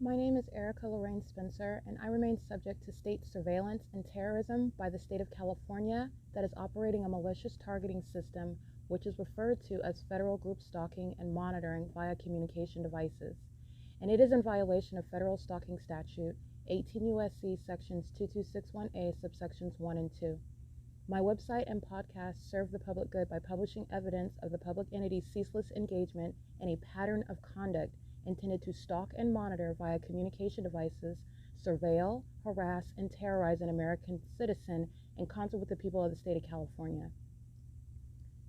My name is Erica Lorraine Spencer, and I remain subject to state surveillance and terrorism by the state of California that is operating a malicious targeting system, which is referred to as federal group stalking and monitoring via communication devices. And it is in violation of federal stalking statute 18 U.S.C. sections 2261A subsections 1 and 2. My website and podcast serve the public good by publishing evidence of the public entity's ceaseless engagement in a pattern of conduct intended to stalk and monitor via communication devices, surveil, harass, and terrorize an American citizen in concert with the people of the state of California.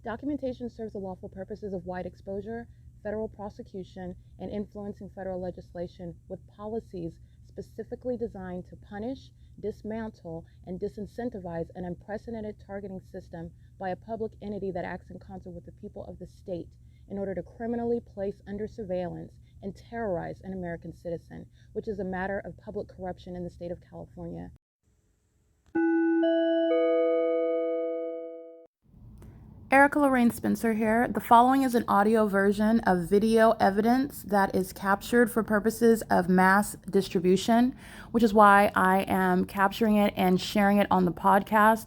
Documentation serves the lawful purposes of wide exposure, federal prosecution, and influencing federal legislation with policies specifically designed to punish, dismantle, and disincentivize an unprecedented targeting system by a public entity that acts in concert with the people of the state in order to criminally place under surveillance and terrorize an American citizen, which is a matter of public corruption in the state of California. Erica Lorraine Spencer here. The following is an audio version of video evidence that is captured for purposes of mass distribution, which is why I am capturing it and sharing it on the podcast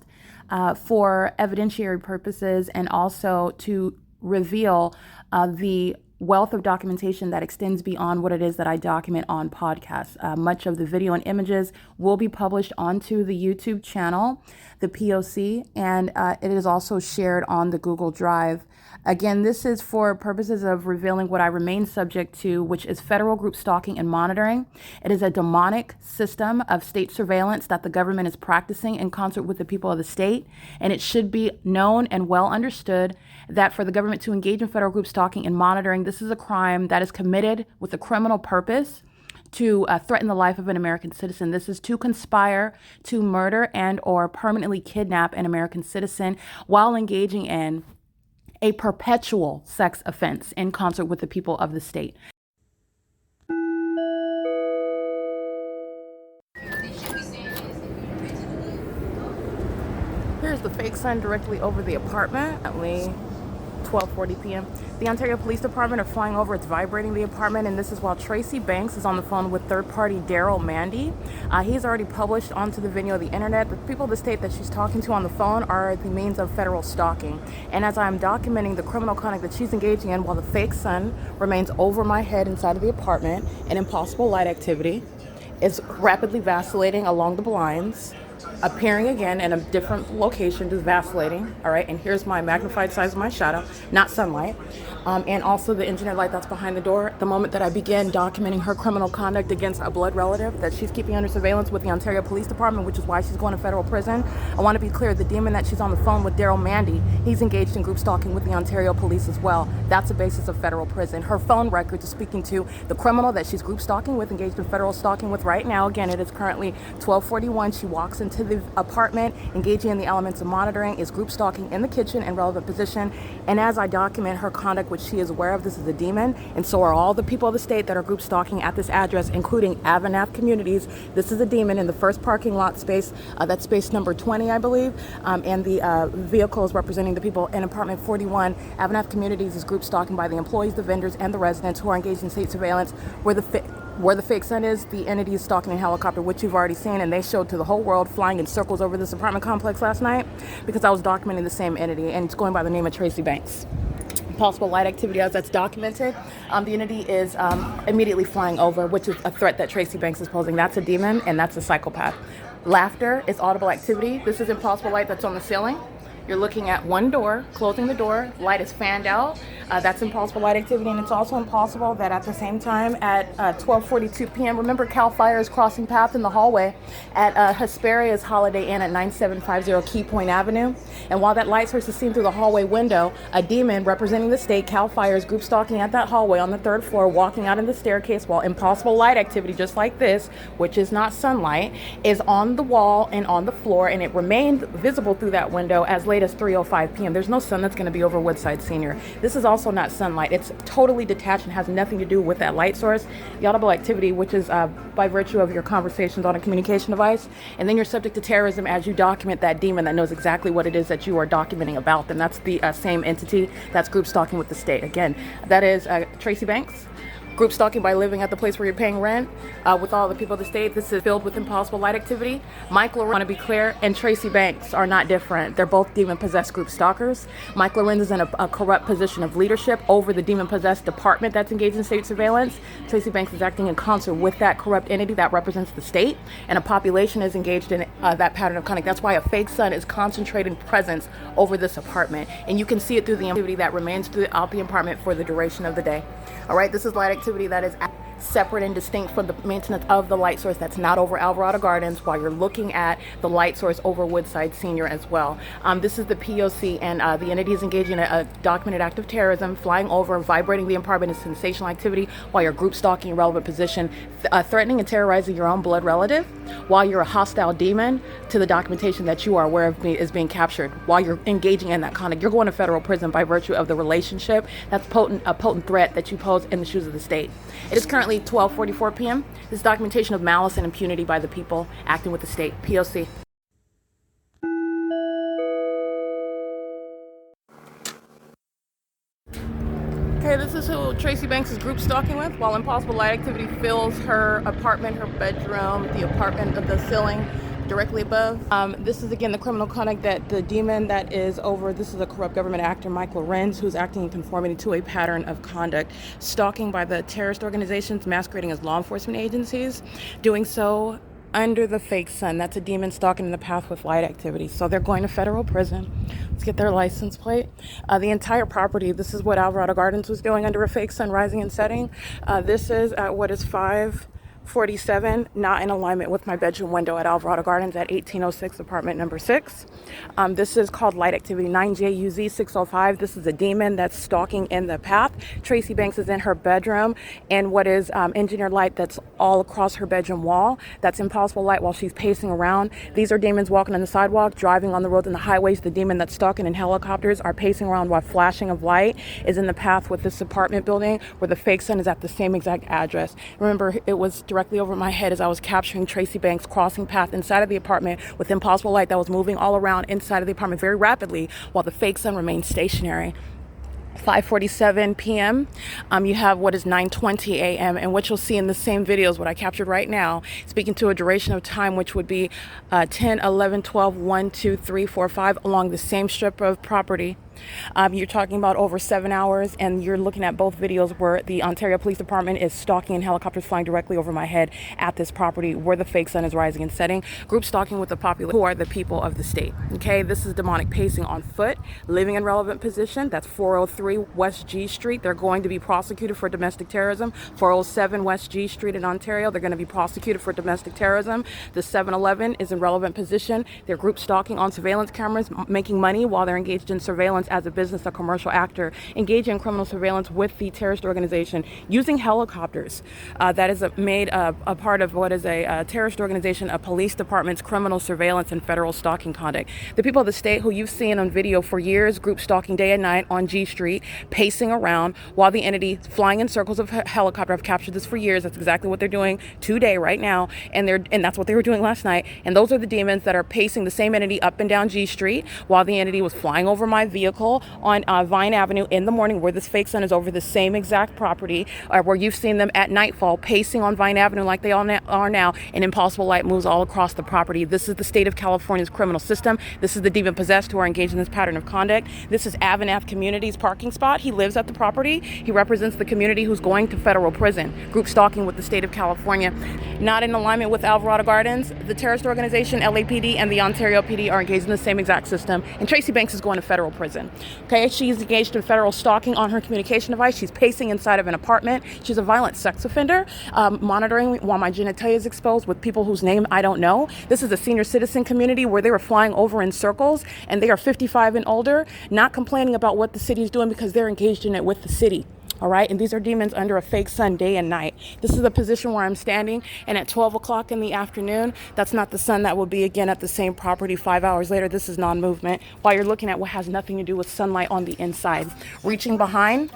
for evidentiary purposes and also to reveal the wealth of documentation that extends beyond what it is that I document on podcasts. Much of the video and images will be published onto the YouTube channel, the P.O.C, and it is also shared on the Google Drive. Again, this is for purposes of revealing what I remain subject to, which is federal group stalking and monitoring. It is a demonic system of state surveillance that the government is practicing in concert with the people of the state, and it should be known and well understood that for the government to engage in federal group stalking and monitoring, this is a crime that is committed with a criminal purpose to threaten the life of an American citizen. This is to conspire to murder and or permanently kidnap an American citizen while engaging in a perpetual sex offense in concert with the people of the state. Here's the fake sign directly over the apartment at 12:40 p.m. The Ontario Police Department are flying over. It's vibrating the apartment, and this is while Tracy Banks is on the phone with third-party Daryl Mandy. He's already published onto the video of the internet. The people of the state that she's talking to on the phone are the means of federal stalking. And as I'm documenting the criminal conduct that she's engaging in while the fake sun remains over my head inside of the apartment, an impossible light activity is rapidly vacillating along the blinds, appearing again in a different location, just vacillating. All right, and here's my magnified size of my shadow, not sunlight, and also the engineered light that's behind the door. The moment that I began documenting her criminal conduct against a blood relative that she's keeping under surveillance with the Ontario Police Department, which is why she's going to federal prison, I want to be clear, the demon that she's on the phone with, Daryl Mandy, he's engaged in group stalking with the Ontario Police as well. That's the basis of federal prison. Her phone records are speaking to the criminal that she's group stalking with, engaged in federal stalking with right now. Again, it is currently 12:41. She walks into the apartment, engaging in the elements of monitoring, is group stalking in the kitchen in relevant position. And as I document her conduct, which she is aware of, this is a demon, and so are all the people of the state that are group stalking at this address, including Avanath Communities. This is a demon in the first parking lot space, that's space number 20, I believe, and the vehicle is representing the people in apartment 41. Avanath Communities is group stalking by the employees, the vendors, and the residents who are engaged in state surveillance. Where the fake sun is, the entity is stalking a helicopter, which you've already seen, and they showed to the whole world flying in circles over this apartment complex last night because I was documenting the same entity, and it's going by the name of Tracy Banks. Possible light activity as that's documented. The entity is immediately flying over, which is a threat that Tracy Banks is posing. That's a demon, and that's a psychopath. Laughter is audible activity. This is impossible light that's on the ceiling. You're looking at one door, closing the door, light is fanned out. That's impossible light activity, and it's also impossible that at the same time at 12:42 p.m., remember Cal Fire is crossing paths in the hallway at Hesperia's Holiday Inn at 9750 Key Point Avenue. And while that light source is seen through the hallway window, a demon representing the state, Cal Fire, is group stalking at that hallway on the third floor, walking out in the staircase while impossible light activity, just like this, which is not sunlight, is on the wall and on the floor, and it remained visible through that window as late as 3:05 p.m. There's no sun that's going to be over Woodside Senior. This is also not sunlight. It's totally detached and has nothing to do with that light source. The audible activity, which is by virtue of your conversations on a communication device, and then you're subject to terrorism as you document that demon that knows exactly what it is that you are documenting about them. That's the same entity that's group stalking with the state. Again, that is Tracy Banks. Group stalking by living at the place where you're paying rent with all the people of the state. This is filled with impossible light activity. Mike Lorenz, want to be clear, and Tracy Banks are not different. They're both demon-possessed group stalkers. Mike Lorenz is in a corrupt position of leadership over the demon-possessed department that's engaged in state surveillance. Tracy Banks is acting in concert with that corrupt entity that represents the state, and a population is engaged in that pattern of conduct. That's why a fake sun is concentrated presence over this apartment, and you can see it through the activity that remains throughout the apartment for the duration of the day. All right, this is light activity that is separate and distinct from the maintenance of the light source that's not over Alvarado Gardens, while you're looking at the light source over Woodside Senior as well. This is the P.O.C, and the entity is engaging in a documented act of terrorism, flying over, vibrating the apartment in sensational activity while you're group stalking a relevant position, threatening and terrorizing your own blood relative, while you're a hostile demon to the documentation that you are aware of is being captured. While you're engaging in that conduct, you're going to federal prison by virtue of the relationship. That's a potent threat that you pose in the shoes of the state. It is currently 12:44 p.m. This is documentation of malice and impunity by the people acting with the state. P.O.C. Okay, this is who Tracy Banks is group stalking with while impossible light activity fills her apartment, her bedroom, the apartment of the ceiling directly above. This is again the criminal conduct that the demon that is over. This is a corrupt government actor, Mike Lorenz, who's acting in conformity to a pattern of conduct, stalking by the terrorist organizations masquerading as law enforcement agencies, doing so under the fake sun. That's a demon stalking in the path with light activity. So they're going to federal prison. Let's get their license plate. The entire property, this is what Alvarado Gardens was doing under a fake sun rising and setting. This is at what is 547, not in alignment with my bedroom window at Alvarado Gardens at 1806 apartment number 6. This is called light activity 9JUZ 605. This is a demon that's stalking in the path. Tracy Banks is in her bedroom, and what is engineered light that's all across her bedroom wall. That's impossible light while she's pacing around. These are demons walking on the sidewalk, driving on the roads and the highways. The demon that's stalking in helicopters are pacing around while flashing of light is in the path with this apartment building where the fake sun is at the same exact address. Remember, it was directly over my head as I was capturing Tracy Banks crossing path inside of the apartment with impossible light that was moving all around inside of the apartment very rapidly while the fake sun remained stationary. 5:47 p.m. You have what is 9:20 a.m. and what you'll see in the same videos, what I captured right now, speaking to a duration of time which would be 10, 11, 12, 1, 2, 3, 4, 5 along the same strip of property. You're talking about over 7 hours, and you're looking at both videos where the Ontario Police Department is stalking in helicopters flying directly over my head at this property where the fake sun is rising and setting. Group stalking with the population, who are the people of the state. Okay, this is demonic pacing on foot, living in relevant position. That's 403 West G Street. They're going to be prosecuted for domestic terrorism. 407 West G Street in Ontario. They're going to be prosecuted for domestic terrorism. The 7-Eleven is in relevant position. They're group stalking on surveillance cameras, making money while they're engaged in surveillance as a business, a commercial actor, engaging in criminal surveillance with the terrorist organization using helicopters. That is made a part of what is a terrorist organization, a police department's criminal surveillance and federal stalking conduct. The people of the state who you've seen on video for years, group stalking day and night on G Street, pacing around while the entity flying in circles of helicopter. I've captured this for years. That's exactly what they're doing today, right now, and that's what they were doing last night. And those are the demons that are pacing the same entity up and down G Street while the entity was flying over my vehicle on Vine Avenue in the morning where this fake sun is over the same exact property, where you've seen them at nightfall pacing on Vine Avenue like they all are now, and impossible light moves all across the property. This is the state of California's criminal system. This is the demon possessed who are engaged in this pattern of conduct. This is Avanath Community's parking spot. He lives at the property. He represents the community who's going to federal prison. Group stalking with the state of California. Not in alignment with Alvarado Gardens. The terrorist organization, LAPD, and the Ontario PD are engaged in the same exact system, and Tracy Banks is going to federal prison. Okay, she's engaged in federal stalking on her communication device. She's pacing inside of an apartment. She's a violent sex offender, monitoring while my genitalia is exposed with people whose name I don't know. This is a senior citizen community where they were flying over in circles, and they are 55 and older, not complaining about what the city is doing because they're engaged in it with the city. All right, and these are demons under a fake sun day and night. This is the position where I'm standing, and at 12 o'clock in the afternoon, that's not the sun that will be again at the same property 5 hours later. This is non-movement. While you're looking at what has nothing to do with sunlight on the inside. Reaching behind,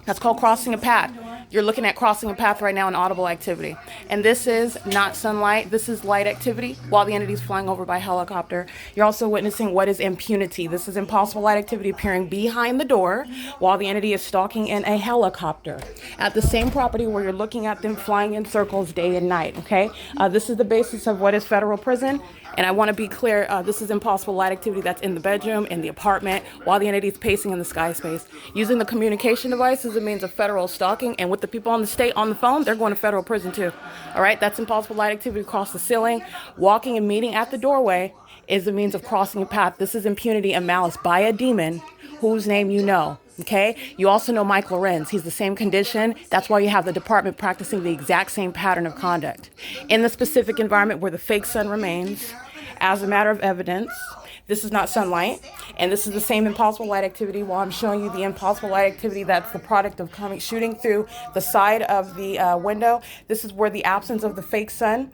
that's called crossing a path. You're looking at crossing a path right now in audible activity. And this is not sunlight. This is light activity while the entity is flying over by helicopter. You're also witnessing what is impunity. This is impossible light activity appearing behind the door while the entity is stalking in a helicopter at the same property where you're looking at them flying in circles day and night, okay? This is the basis of what is federal prison. And I want to be clear, this is impossible light activity that's in the bedroom, in the apartment, while the entity is pacing in the sky space. Using the communication device is a means of federal stalking, and with the people on the state on the phone, they're going to federal prison too. All right, that's impossible light activity across the ceiling. Walking and meeting at the doorway is a means of crossing a path. This is impunity and malice by a demon whose name you know. Okay, you also know Mike LORENZ. He's the same condition. That's why you have the department practicing the exact same pattern of conduct. In the specific environment where the fake sun remains, as a matter of evidence, this is not sunlight, and this is the same impossible light activity while I'm showing you the impossible light activity that's the product of shooting through the side of the window. This is where the absence of the fake sun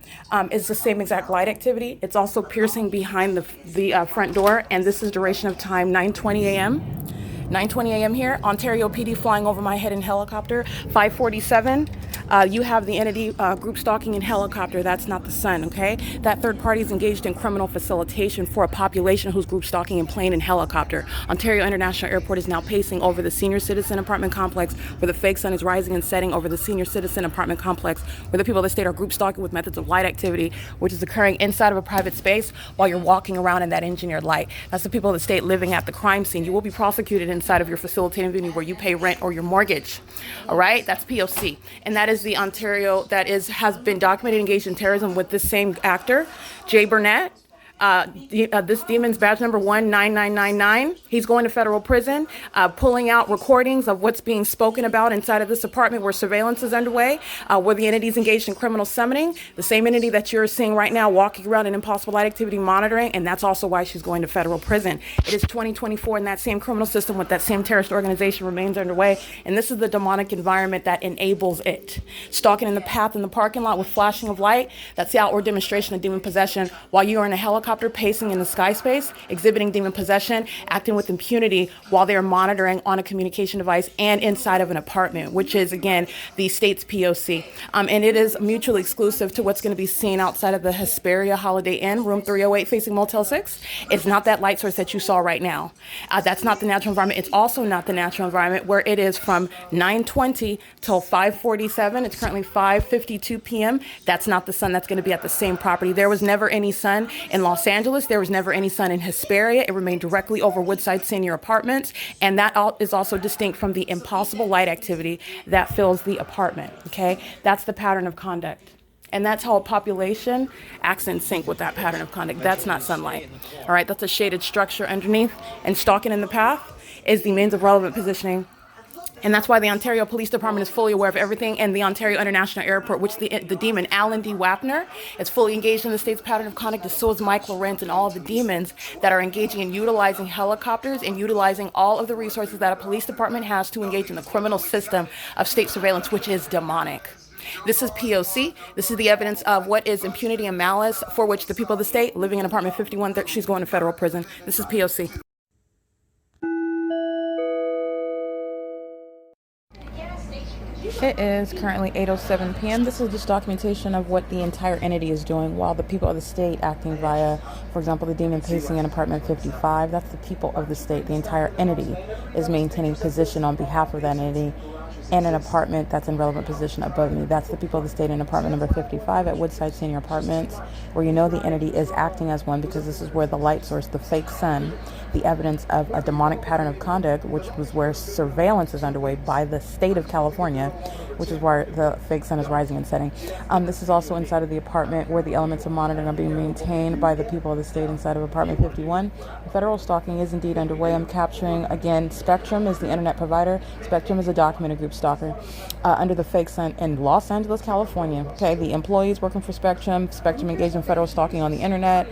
is the same exact light activity. It's also piercing behind the front door, and this is duration of time 9:20 a.m. 9:20 a.m. here, Ontario PD flying over my head in helicopter. 5:47, you have the entity group stalking in helicopter. That's not the sun, okay? That third party is engaged in criminal facilitation for a population who's group stalking in plane and helicopter. Ontario International Airport is now pacing over the senior citizen apartment complex where the fake sun is rising and setting over the senior citizen apartment complex where the people of the state are group stalking with methods of light activity, which is occurring inside of a private space while you're walking around in that engineered light. That's the people of the state living at the crime scene. You will be prosecuted inside of your facilitating venue where you pay rent or your mortgage. All right, that's P.O.C. And that is the Ontario that has been documented engaged in terrorism with this same actor, Jay Burnett. This demon's badge number 19999. He's going to federal prison, pulling out recordings of what's being spoken about inside of this apartment where surveillance is underway, where the entity's engaged in criminal summoning, the same entity that you're seeing right now walking around in impossible light activity monitoring, and that's also why she's going to federal prison. It is 2024 and that same criminal system with that same terrorist organization remains underway, and this is the demonic environment that enables it. Stalking in the path in the parking lot with flashing of light, that's the outward demonstration of demon possession while you are in a helicopter pacing in the sky space, exhibiting demon possession, acting with impunity while they are monitoring on a communication device and inside of an apartment, which is, again, the state's P.O.C. And it is mutually exclusive to what's going to be seen outside of the Hesperia Holiday Inn, room 308 facing Motel 6. It's not that light source that you saw right now. That's not the natural environment. It's also not the natural environment where it is from 9:20 till 5:47. It's currently 5:52 p.m. That's not the sun that's going to be at the same property. There was never any sun in Los Angeles. There was never any sun in Hesperia. It remained directly over Woodside Senior Apartments, and that is also distinct from the impossible light activity that fills the apartment, okay? That's the pattern of conduct. And that's how a population acts in sync with that pattern of conduct. That's not sunlight, all right? That's a shaded structure underneath, and stalking in the path is the means of relevant positioning. And that's why the Ontario Police Department is fully aware of everything, and the Ontario International Airport, which the demon Alan D. WAPNER is fully engaged in the state's pattern of conduct, so is Mike LORENZ and all of the demons that are engaging in utilizing helicopters and utilizing all of the resources that a police department has to engage in the criminal system of state surveillance, which is demonic. This is P.O.C. This is the evidence of what is impunity and malice for which the people of the state living in apartment 51, she's going to federal prison. This is P.O.C. It is currently 8:07 p.m. This is just documentation of what the entire entity is doing while the people of the state acting via, for example, the demon pacing in apartment 55. That's the people of the state. The entire entity is maintaining position on behalf of that entity in an apartment that's in relevant position above me. That's the people of the state in apartment number 55 at Woodside Senior Apartments, where you know the entity is acting as one because this is where the light source, the fake sun, the evidence of a demonic pattern of conduct, which was where surveillance is underway by the state of California, which is where the fake sun is rising and setting. This is also inside of the apartment where the elements of monitoring are being maintained by the people of the state inside of apartment 51. Federal stalking is indeed underway. I'm capturing, again, Spectrum is the internet provider. Spectrum is a documented group stalker under the fake sun in Los Angeles, California. Okay, the employees working for Spectrum engaged in federal stalking on the internet,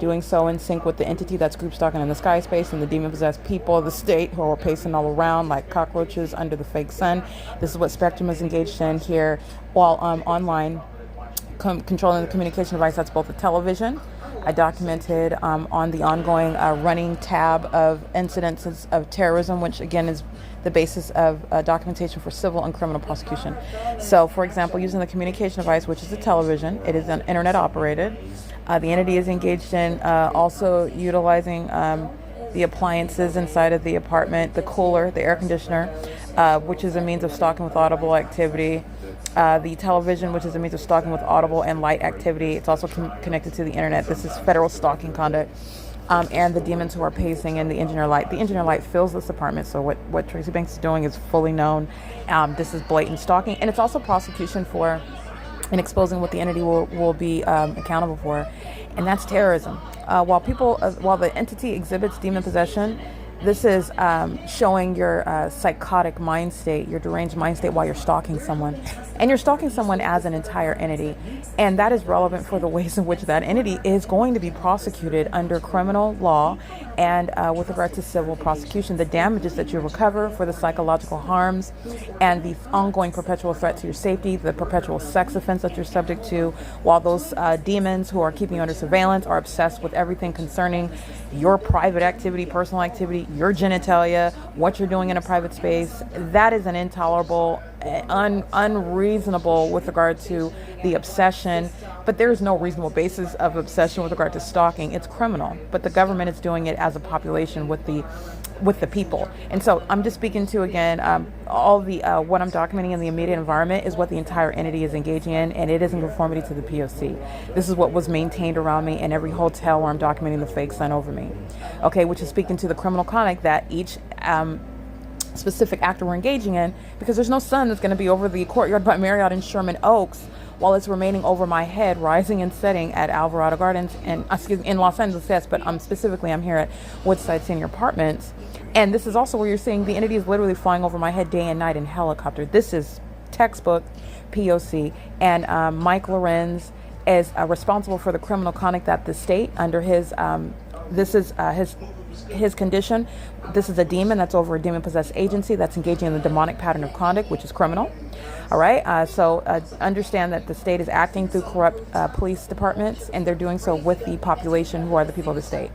doing so in sync with the entity that's group stalking in the sky space and the demon-possessed people of the state who are pacing all around like cockroaches under the fake sun. This is what Spectrum is engaged in here while online controlling the communication device. That's both a television I documented on the ongoing running tab of incidences of terrorism, which again is the basis of documentation for civil and criminal prosecution. So, for example, using the communication device, which is a television, it is an internet operated. The entity is engaged in also utilizing the appliances inside of the apartment, the cooler, the air conditioner, which is a means of stalking with audible activity. The television, which is a means of stalking with audible and light activity. It's also connected to the internet. This is federal stalking conduct. And the demons who are pacing in the engineer light. The engineer light fills this apartment, so what Tracy Banks is doing is fully known. This is blatant stalking, and it's also prosecution for and exposing what the entity will be accountable for, and that's terrorism. While the entity exhibits demon possession, this is showing your psychotic mind state, your deranged mind state while you're stalking someone. And you're stalking someone as an entire entity. And that is relevant for the ways in which that entity is going to be prosecuted under criminal law and with regard to civil prosecution. The damages that you recover for the psychological harms and the ongoing perpetual threat to your safety, the perpetual sex offense that you're subject to, while those demons who are keeping you under surveillance are obsessed with everything concerning your private activity, personal activity, your genitalia, what you're doing in a private space. That is an intolerable, unreasonable with regard to the obsession. But there is no reasonable basis of obsession with regard to stalking. It's criminal, but the government is doing it as a population with the people. And so I'm just speaking to, again, all the what I'm documenting in the immediate environment is what the entire entity is engaging in, and it is in conformity to the P.O.C. This is what was maintained around me in every hotel where I'm documenting the fake sun over me. Okay, which is speaking to the criminal conduct that each specific actor we're engaging in, because there's no sun that's going to be over the Courtyard by Marriott in Sherman Oaks while it's remaining over my head, rising and setting at Alvarado Gardens and in Los Angeles, yes, but specifically I'm here at Woodside Senior Apartments. And this is also where you're seeing the entity is literally flying over my head day and night in helicopter. This is textbook P.O.C. And Mike LORENZ is responsible for the criminal conduct that the state under his his condition. This is a demon that's over a demon-possessed agency that's engaging in the demonic pattern of conduct, which is criminal. All right. So understand that the state is acting through corrupt police departments, and they're doing so with the population who are the people of the state.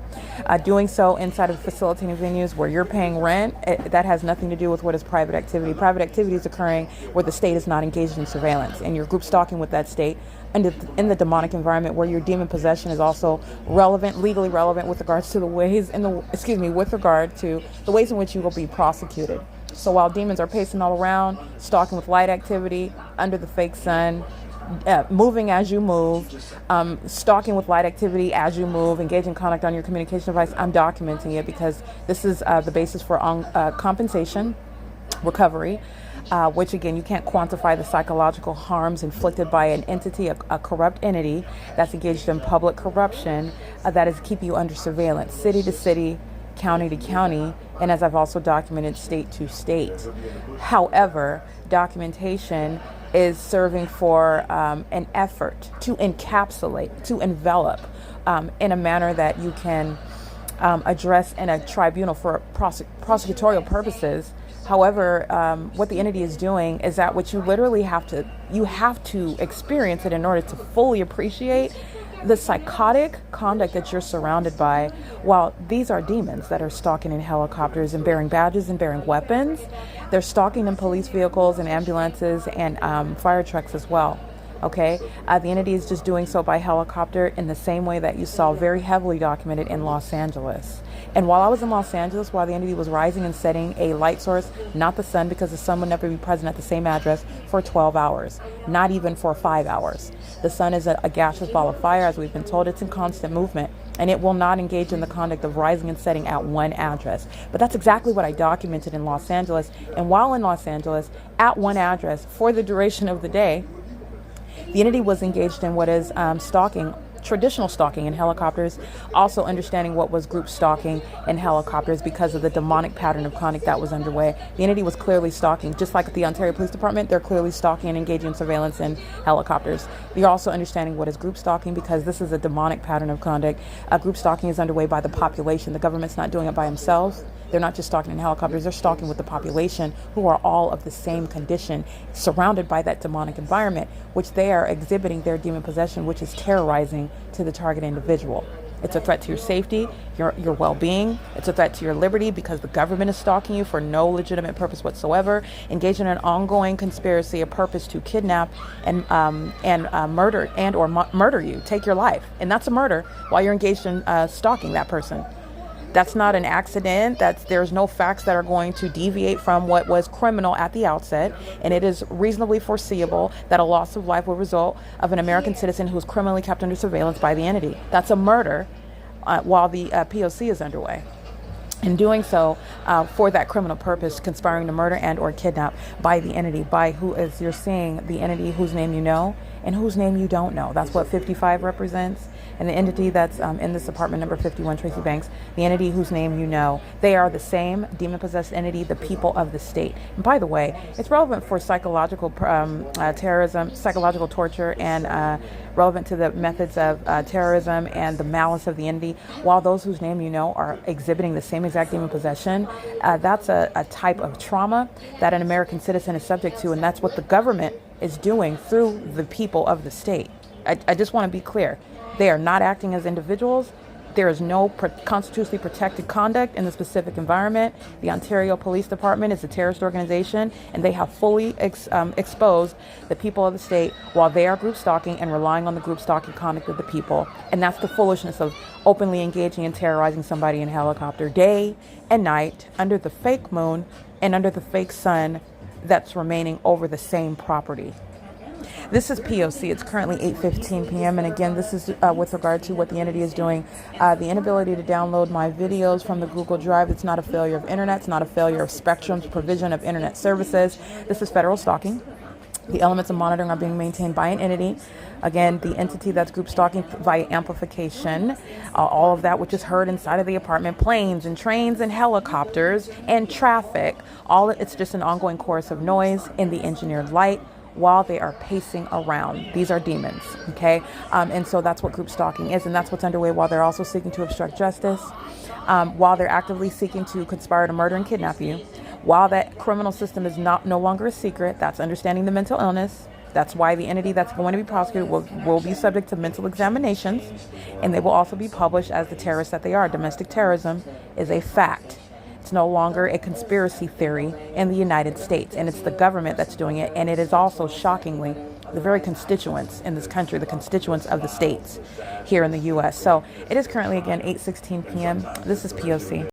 Doing so inside of facilitating venues where you're paying rent, that has nothing to do with what is private activity. Private activity is occurring where the state is not engaged in surveillance, and you're group stalking with that state in the demonic environment where your demon possession is also relevant, legally relevant with regards to the ways with regard to the ways in which you will be prosecuted. So while demons are pacing all around, stalking with light activity, under the fake sun, moving as you move, stalking with light activity as you move, engaging conduct on your communication device, I'm documenting it because this is the basis for compensation, recovery, which again, you can't quantify the psychological harms inflicted by an entity, a corrupt entity that's engaged in public corruption that is keeping you under surveillance, city to city, county to county, and as I've also documented, state to state. However, documentation is serving for an effort to encapsulate, to envelop in a manner that you can address in a tribunal for prosecutorial purposes. However, what the entity is doing is that what you literally have to experience it in order to fully appreciate the psychotic conduct that you're surrounded by. While these are demons that are stalking in helicopters and bearing badges and bearing weapons, they're stalking in police vehicles and ambulances and fire trucks as well. Okay, the entity is just doing so by helicopter in the same way that you saw very heavily documented in Los Angeles. And while I was in Los Angeles, while the entity was rising and setting a light source, not the sun, because the sun would never be present at the same address for 12 hours, not even for 5 hours. The sun is a gaseous ball of fire, as we've been told. It's in constant movement, and it will not engage in the conduct of rising and setting at one address. But that's exactly what I documented in Los Angeles. And while in Los Angeles, at one address for the duration of the day, the entity was engaged in what is stalking, traditional stalking in helicopters, also understanding what was group stalking in helicopters because of the demonic pattern of conduct that was underway. The entity was clearly stalking, just like the Ontario Police Department, they're clearly stalking and engaging in surveillance in helicopters. You're also understanding what is group stalking because this is a demonic pattern of conduct. Group stalking is underway by the population. The government's not doing it by themselves. They're not just stalking in helicopters, they're stalking with the population who are all of the same condition, surrounded by that demonic environment, which they are exhibiting their demon possession, which is terrorizing to the target individual. It's a threat to your safety, your well-being. It's a threat to your liberty because the government is stalking you for no legitimate purpose whatsoever, engaged in an ongoing conspiracy, a purpose to kidnap and murder or murder you, take your life. And that's a murder while you're engaged in stalking that person. That's not an accident. There's no facts that are going to deviate from what was criminal at the outset, and it is reasonably foreseeable that a loss of life will result of an American citizen who is criminally kept under surveillance by the entity. That's a murder while the P.O.C. is underway. In doing so, for that criminal purpose, conspiring to murder and or kidnap by the entity, by who, as you're seeing, the entity whose name you know and whose name you don't know. That's what 55 represents. And the entity that's in this apartment number 51, Tracy Banks, the entity whose name you know, they are the same demon-possessed entity, the people of the state. And by the way, it's relevant for psychological terrorism, psychological torture, and relevant to the methods of terrorism and the malice of the entity. While those whose name you know are exhibiting the same exact demon possession, that's a type of trauma that an American citizen is subject to, and that's what the government is doing through the people of the state. I just want to be clear. They are not acting as individuals. There is no constitutionally protected conduct in the specific environment. The Ontario Police Department is a terrorist organization, and they have fully exposed the people of the state while they are group stalking and relying on the group stalking conduct of the people. And that's the foolishness of openly engaging and terrorizing somebody in a helicopter day and night under the fake moon and under the fake sun that's remaining over the same property. This is P.O.C. It's currently 8:15 p.m. And again, this is with regard to what the entity is doing. The inability to download my videos from the Google Drive. It's not a failure of internet. It's not a failure of Spectrum's provision of internet services. This is federal stalking. The elements of monitoring are being maintained by an entity. Again, the entity that's group stalking via amplification, all of that which is heard inside of the apartment, planes and trains and helicopters and traffic. It's just an ongoing chorus of noise in the engineered light while they are pacing around. These are demons, okay? And so that's what group stalking is, and that's what's underway while they're also seeking to obstruct justice, while they're actively seeking to conspire to murder and kidnap you, while that criminal system is no longer a secret. That's understanding the mental illness. That's why the entity that's going to be prosecuted will be subject to mental examinations, and they will also be published as the terrorists that they are. Domestic terrorism is a fact. It's no longer a conspiracy theory in the United States, and it's the government that's doing it. And it is also, shockingly, the very constituents in this country, the constituents of the states here in the U.S. So it is currently, again, 8:16 p.m. This is P.O.C.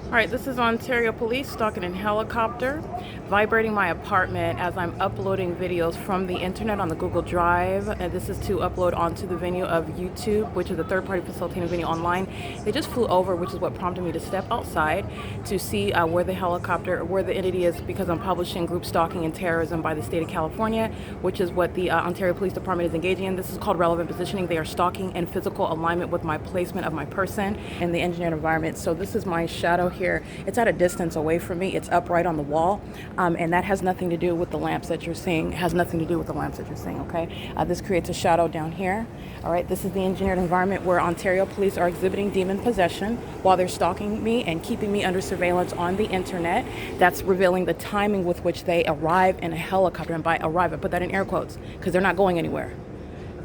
All right, this is Ontario Police stalking in helicopter, vibrating my apartment as I'm uploading videos from the internet on the Google Drive. And this is to upload onto the venue of YouTube, which is a third-party facilitating venue online. They just flew over, which is what prompted me to step outside to see where the entity is, because I'm publishing group stalking and terrorism by the state of California, which is what the Ontario Police Department is engaging in. This is called relevant positioning. They are stalking in physical alignment with my placement of my person in the engineered environment. So this is my shadow here. It's at a distance away from me. It's upright on the wall, and that has nothing to do with the lamps that you're seeing. It has nothing to do with the lamps that you're seeing, okay? This creates a shadow down here. All right, this is the engineered environment where Ontario police are exhibiting demon possession while they're stalking me and keeping me under surveillance on the internet. That's revealing the timing with which they arrive in a helicopter. And by arrive, I put that in air quotes because they're not going anywhere.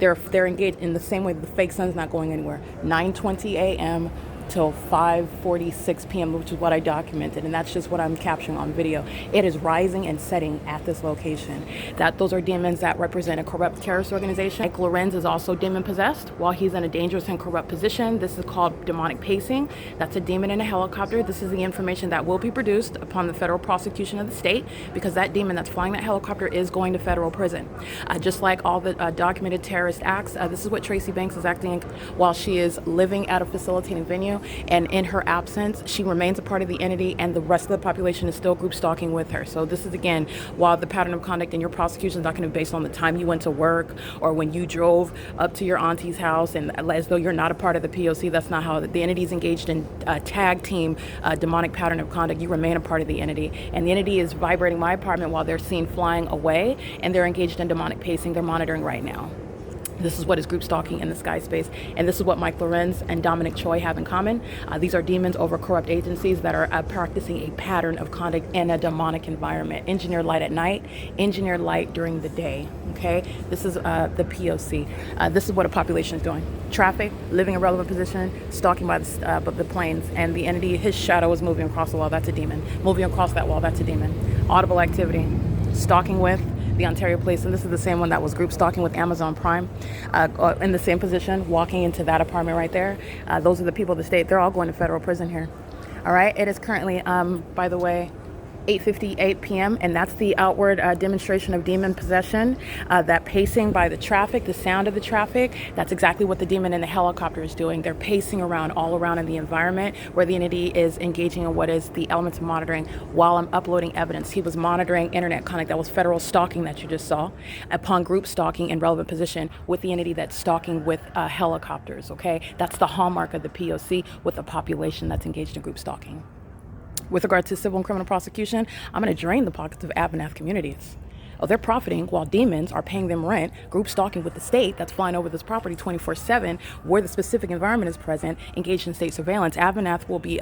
They're engaged in the same way that the fake sun's not going anywhere. 9:20 a.m. till 5:46 p.m., which is what I documented, and that's just what I'm capturing on video. It is rising and setting at this location. Those are demons that represent a corrupt terrorist organization. Like LORENZ is also demon possessed while he's in a dangerous and corrupt position. This is called demonic pacing. That's a demon in a helicopter. This is the information that will be produced upon the federal prosecution of the state, because that demon that's flying that helicopter is going to federal prison. Just like all the documented terrorist acts, this is what Tracy Banks is acting while she is living at a facilitating venue. And in her absence, she remains a part of the entity, and the rest of the population is still group stalking with her. So this is, again, while the pattern of conduct in your prosecution is not going to be based on the time you went to work or when you drove up to your auntie's house, and as though you're not a part of the P.O.C. That's not how the entity is engaged in tag team demonic pattern of conduct. You remain a part of the entity, and the entity is vibrating my apartment while they're seen flying away, and they're engaged in demonic pacing. They're monitoring right now. This is what is group stalking in the sky space, and this is what Mike Lorenz and Dominic Choi have in common. These are demons over corrupt agencies that are practicing a pattern of conduct in a demonic environment. Engineer light at night, engineer light during the day. Okay, this is the P.O.C. This is what a population is doing: traffic, living in relevant position, stalking by the planes, and the entity. His shadow is moving across the wall. That's a demon. Moving across that wall. That's a demon. Audible activity, stalking with the Ontario Police, and this is the same one that was group stalking with Amazon Prime, in the same position, walking into that apartment right there. Those are the people of the state. They're all going to federal prison here. All right, it is currently, by the way, 8:58 p.m. and that's the outward demonstration of demon possession. That pacing by the traffic, the sound of the traffic, that's exactly what the demon in the helicopter is doing. They're pacing around all around in the environment where the entity is engaging in what is the elements of monitoring while I'm uploading evidence. He was monitoring internet contact. That was federal stalking that you just saw upon group stalking in relevant position with the entity that's stalking with helicopters. Okay, that's the hallmark of the P.O.C. with a population that's engaged in group stalking. With regard to civil and criminal prosecution, I'm going to drain the pockets of Abernathy communities. Oh, they're profiting while demons are paying them rent, group stalking with the state that's flying over this property 24/7, where the specific environment is present, engaged in state surveillance. Abernathy will be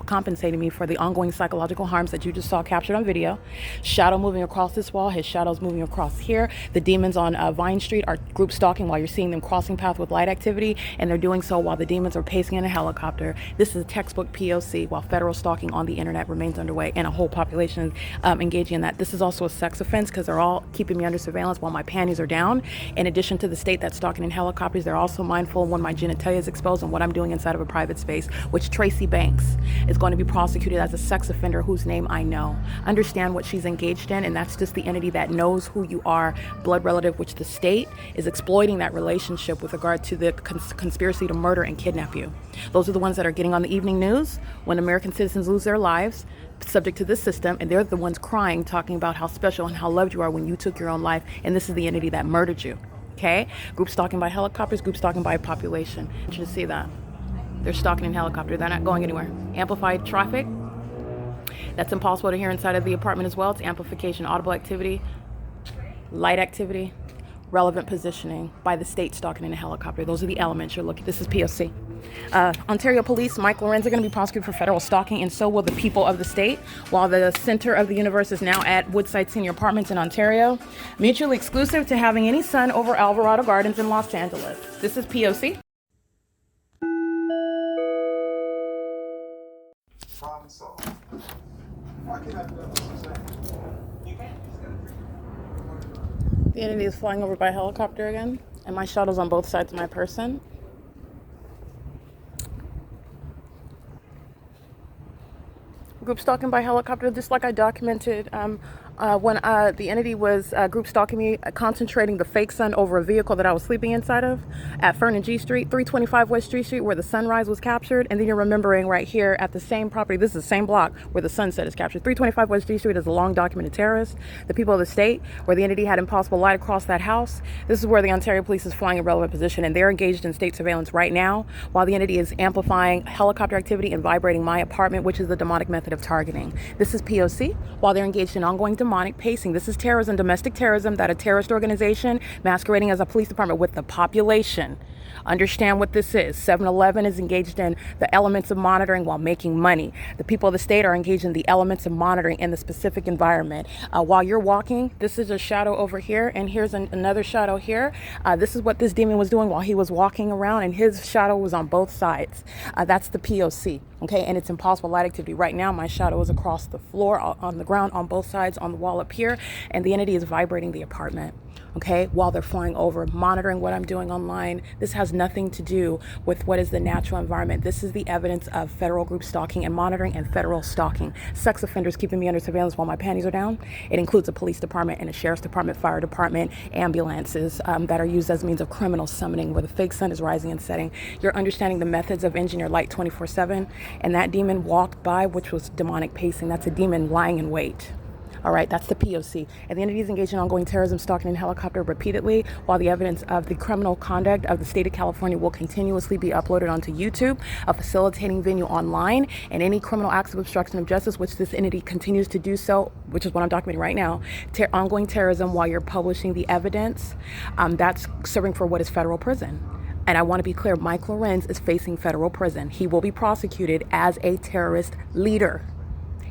compensating me for the ongoing psychological harms that you just saw captured on video. Shadow moving across this wall, his shadow's moving across here. The demons on Vine Street are group stalking while you're seeing them crossing path with light activity, and they're doing so while the demons are pacing in a helicopter. This is a textbook P.O.C. while federal stalking on the internet remains underway and a whole population engaging in that. This is also a sex offense because they're all keeping me under surveillance while my panties are down. In addition to the state that's stalking in helicopters, they're also mindful when my genitalia is exposed and what I'm doing inside of a private space, which Tracy Banks is going to be prosecuted as a sex offender whose name I know. Understand what she's engaged in, and that's just the entity that knows who you are, blood relative, which the state is exploiting that relationship with regard to the conspiracy to murder and kidnap you. Those are the ones that are getting on the evening news when American citizens lose their lives subject to this system, and they're the ones crying, talking about how special and how loved you are when you took your own life, and this is the entity that murdered you. Okay? Group stalking by helicopters, group stalking by population. I want you to see that. They're stalking in helicopter. They're not going anywhere. Amplified traffic. That's impossible to hear inside of the apartment as well. It's amplification, audible activity, light activity, relevant positioning by the state stalking in a helicopter. Those are the elements you're looking. This is P.O.C. Ontario Police, Mike Lorenz, are going to be prosecuted for federal stalking, and so will the people of the state, while the center of the universe is now at Woodside Senior Apartments in Ontario, mutually exclusive to having any son over Alvarado Gardens in Los Angeles. This is P.O.C. Problem solved. Why can't I do that? You can't. The entity is flying over by helicopter again, and my shadow's on both sides of my person. Group stalking by helicopter, just like I documented when the entity was group stalking me, concentrating the fake sun over a vehicle that I was sleeping inside of at Fern and G Street, 325 West G Street, where the sunrise was captured. And then you're remembering right here at the same property, this is the same block where the sunset is captured. 325 West G Street is a long documented terrorist. The people of the state, where the entity had impossible light across that house. This is where the Ontario Police is flying in relevant position, and they're engaged in state surveillance right now while the entity is amplifying helicopter activity and vibrating my apartment, which is the demonic method of targeting. This is P.O.C. while they're engaged in ongoing demonic pacing. This is terrorism, domestic terrorism, that a terrorist organization masquerading as a police department with the population. Understand what this is. 7-Eleven is engaged in the elements of monitoring while making money. The people of the state are engaged in the elements of monitoring in the specific environment. While you're walking, this is a shadow over here, and here's another shadow here. This is what this demon was doing while he was walking around, and his shadow was on both sides. That's the P.O.C. Okay, and it's impossible light activity. Right now, my shadow is across the floor, on the ground, on both sides, on the wall up here, and the entity is vibrating the apartment. Okay, while they're flying over, monitoring what I'm doing online. This has nothing to do with what is the natural environment. This is the evidence of federal group stalking and monitoring and federal stalking. Sex offenders keeping me under surveillance while my panties are down. It includes a police department and a sheriff's department, fire department, ambulances that are used as means of criminal summoning where the fake sun is rising and setting. You're understanding the methods of engineer light 24/7, and that demon walked by, which was demonic pacing. That's a demon lying in wait. All right, that's the P.O.C. And the entities engaged in ongoing terrorism, stalking, and helicopter repeatedly, while the evidence of the criminal conduct of the state of California will continuously be uploaded onto YouTube, a facilitating venue online, and any criminal acts of obstruction of justice, which this entity continues to do so, which is what I'm documenting right now, ongoing terrorism while you're publishing the evidence, that's serving for what is federal prison. And I want to be clear, Mike LORENZ is facing federal prison. He will be prosecuted as a terrorist leader.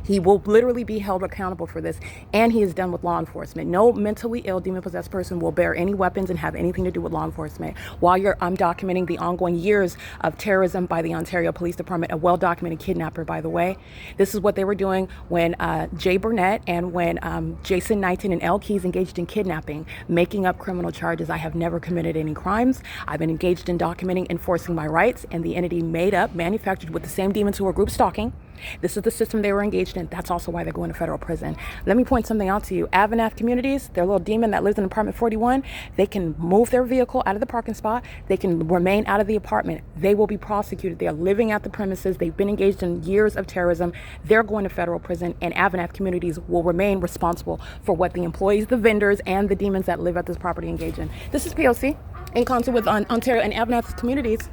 He will literally be held accountable for this, and he is done with law enforcement. No mentally ill, demon-possessed person will bear any weapons and have anything to do with law enforcement. While I'm documenting the ongoing years of terrorism by the Ontario Police Department, a well-documented kidnapper, by the way. This is what they were doing when Jay Burnett and when Jason Knighton and L. Keys engaged in kidnapping, making up criminal charges. I have never committed any crimes. I've been engaged in documenting, enforcing my rights, and the entity made up, manufactured with the same demons who were group stalking. This is the system they were engaged in. That's also why they're going to federal prison. Let me point something out to you. Avanath Communities, their little demon that lives in apartment 41, they can move their vehicle out of the parking spot. They can remain out of the apartment. They will be prosecuted. They are living at the premises. They've been engaged in years of terrorism. They're going to federal prison, and Avanath Communities will remain responsible for what the employees, the vendors, and the demons that live at this property engage in. This is P.O.C. in concert with Ontario and Avanath Communities.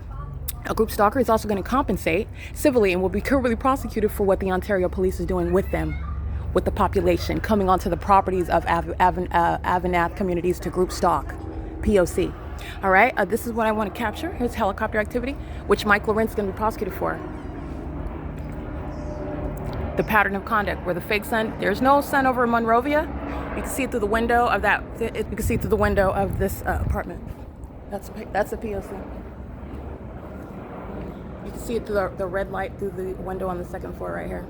A group stalker is also going to compensate civilly and will be criminally prosecuted for what the Ontario police is doing with them, with the population coming onto the properties of Avanath Communities to group stalk. P.O.C. All right, this is what I want to capture. Here's helicopter activity, which Mike LORENZ is going to be prosecuted for. The pattern of conduct where the fake sun, there's no sun over Monrovia. You can see it through the window of that. You can see it through the window of this apartment. That's the P.O.C. You can see it through the red light through the window on the second floor right here.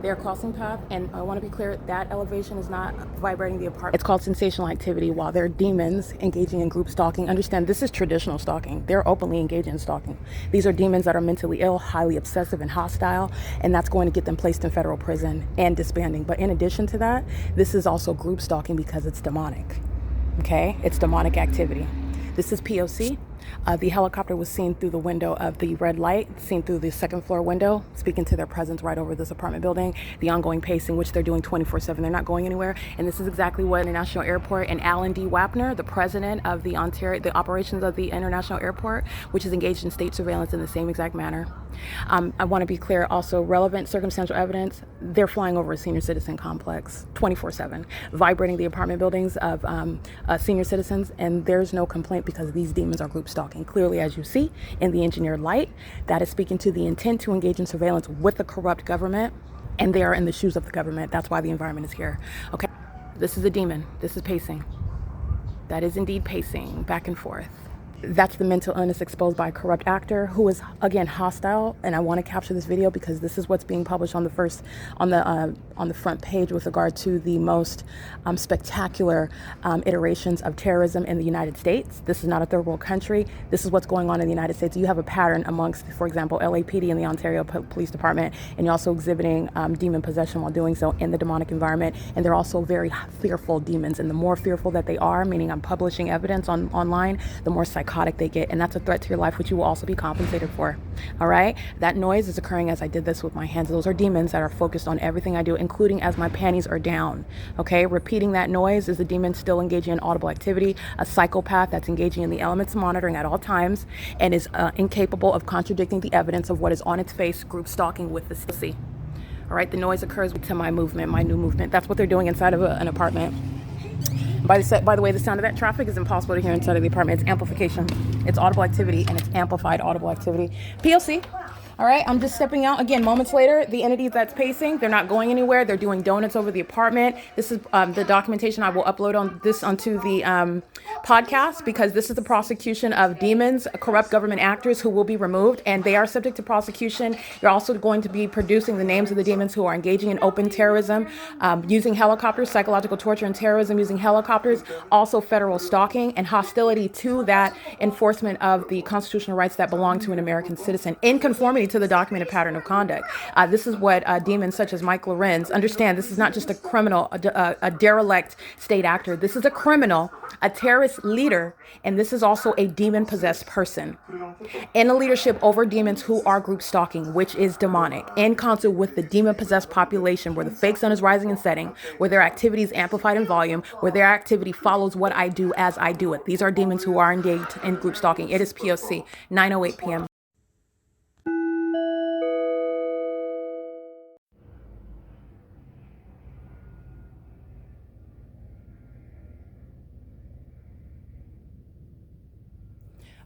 They are crossing path, and I want to be clear, that elevation is not vibrating the apartment. It's called sensational activity while they're demons engaging in group stalking. Understand, this is traditional stalking. They're openly engaged in stalking. These are demons that are mentally ill, highly obsessive, and hostile, and that's going to get them placed in federal prison and disbanding. But in addition to that, this is also group stalking because it's demonic. Okay? It's demonic activity. This is P.O.C. The helicopter was seen through the window of the red light, seen through the second floor window, speaking to their presence right over this apartment building, the ongoing pacing, which they're doing 24/7. They're not going anywhere. And this is exactly what International Airport and Alan D. WAPNER, the president of the operations of the International Airport, which is engaged in state surveillance in the same exact manner. I want to be clear also, relevant circumstantial evidence, they're flying over a senior citizen complex 24/7, vibrating the apartment buildings of senior citizens, and there's no complaint because these demons are group stalking. Clearly, as you see in the engineered light, that is speaking to the intent to engage in surveillance with the corrupt government, and they are in the shoes of the government. That's why the environment is here. Okay, this is a demon. This is pacing. That is indeed pacing back and forth. That's the mental illness exposed by a corrupt actor who is, again, hostile. And I want to capture this video because this is what's being published on the front page with regard to the most spectacular iterations of terrorism in the United States. This is not a third world country. This is what's going on in the United States. You have a pattern amongst, for example, LAPD and the Ontario Police Department, and you're also exhibiting demon possession while doing so in the demonic environment. And they're also very fearful demons. And the more fearful that they are, meaning I'm publishing evidence online, the more psychotic they get, and that's a threat to your life, which you will also be compensated for. All right, that noise is occurring as I did this with my hands. Those are demons that are focused on everything I do, including as my panties are down. Okay, repeating that noise is a demon still engaging in audible activity, a psychopath that's engaging in the elements monitoring at all times and is incapable of contradicting the evidence of what is on its face, group stalking with the C. All right, the noise occurs to my movement, my new movement. That's what they're doing inside of an apartment. By the way, the sound of that traffic is impossible to hear inside of the apartment. It's amplification. It's audible activity, and it's amplified audible activity. P.O.C. All right, I'm just stepping out. Again, moments later, the entity that's pacing, they're not going anywhere. They're doing donuts over the apartment. This is the documentation I will upload onto the podcast, because this is the prosecution of demons, corrupt government actors who will be removed, and they are subject to prosecution. You're also going to be producing the names of the demons who are engaging in open terrorism, using helicopters, psychological torture and terrorism using helicopters, also federal stalking and hostility to that enforcement of the constitutional rights that belong to an American citizen in conformity to the documented pattern of conduct. This is what demons such as Mike Lorenz understand. This is not just a criminal, a derelict state actor. This is a criminal, a terrorist leader, and this is also a demon-possessed person in a leadership over demons who are group stalking, which is demonic, in concert with the demon-possessed population, where the fake sun is rising and setting, where their activity is amplified in volume, where their activity follows what I do as I do it. These are demons who are engaged in group stalking. It is P.O.C. 9:08 p.m.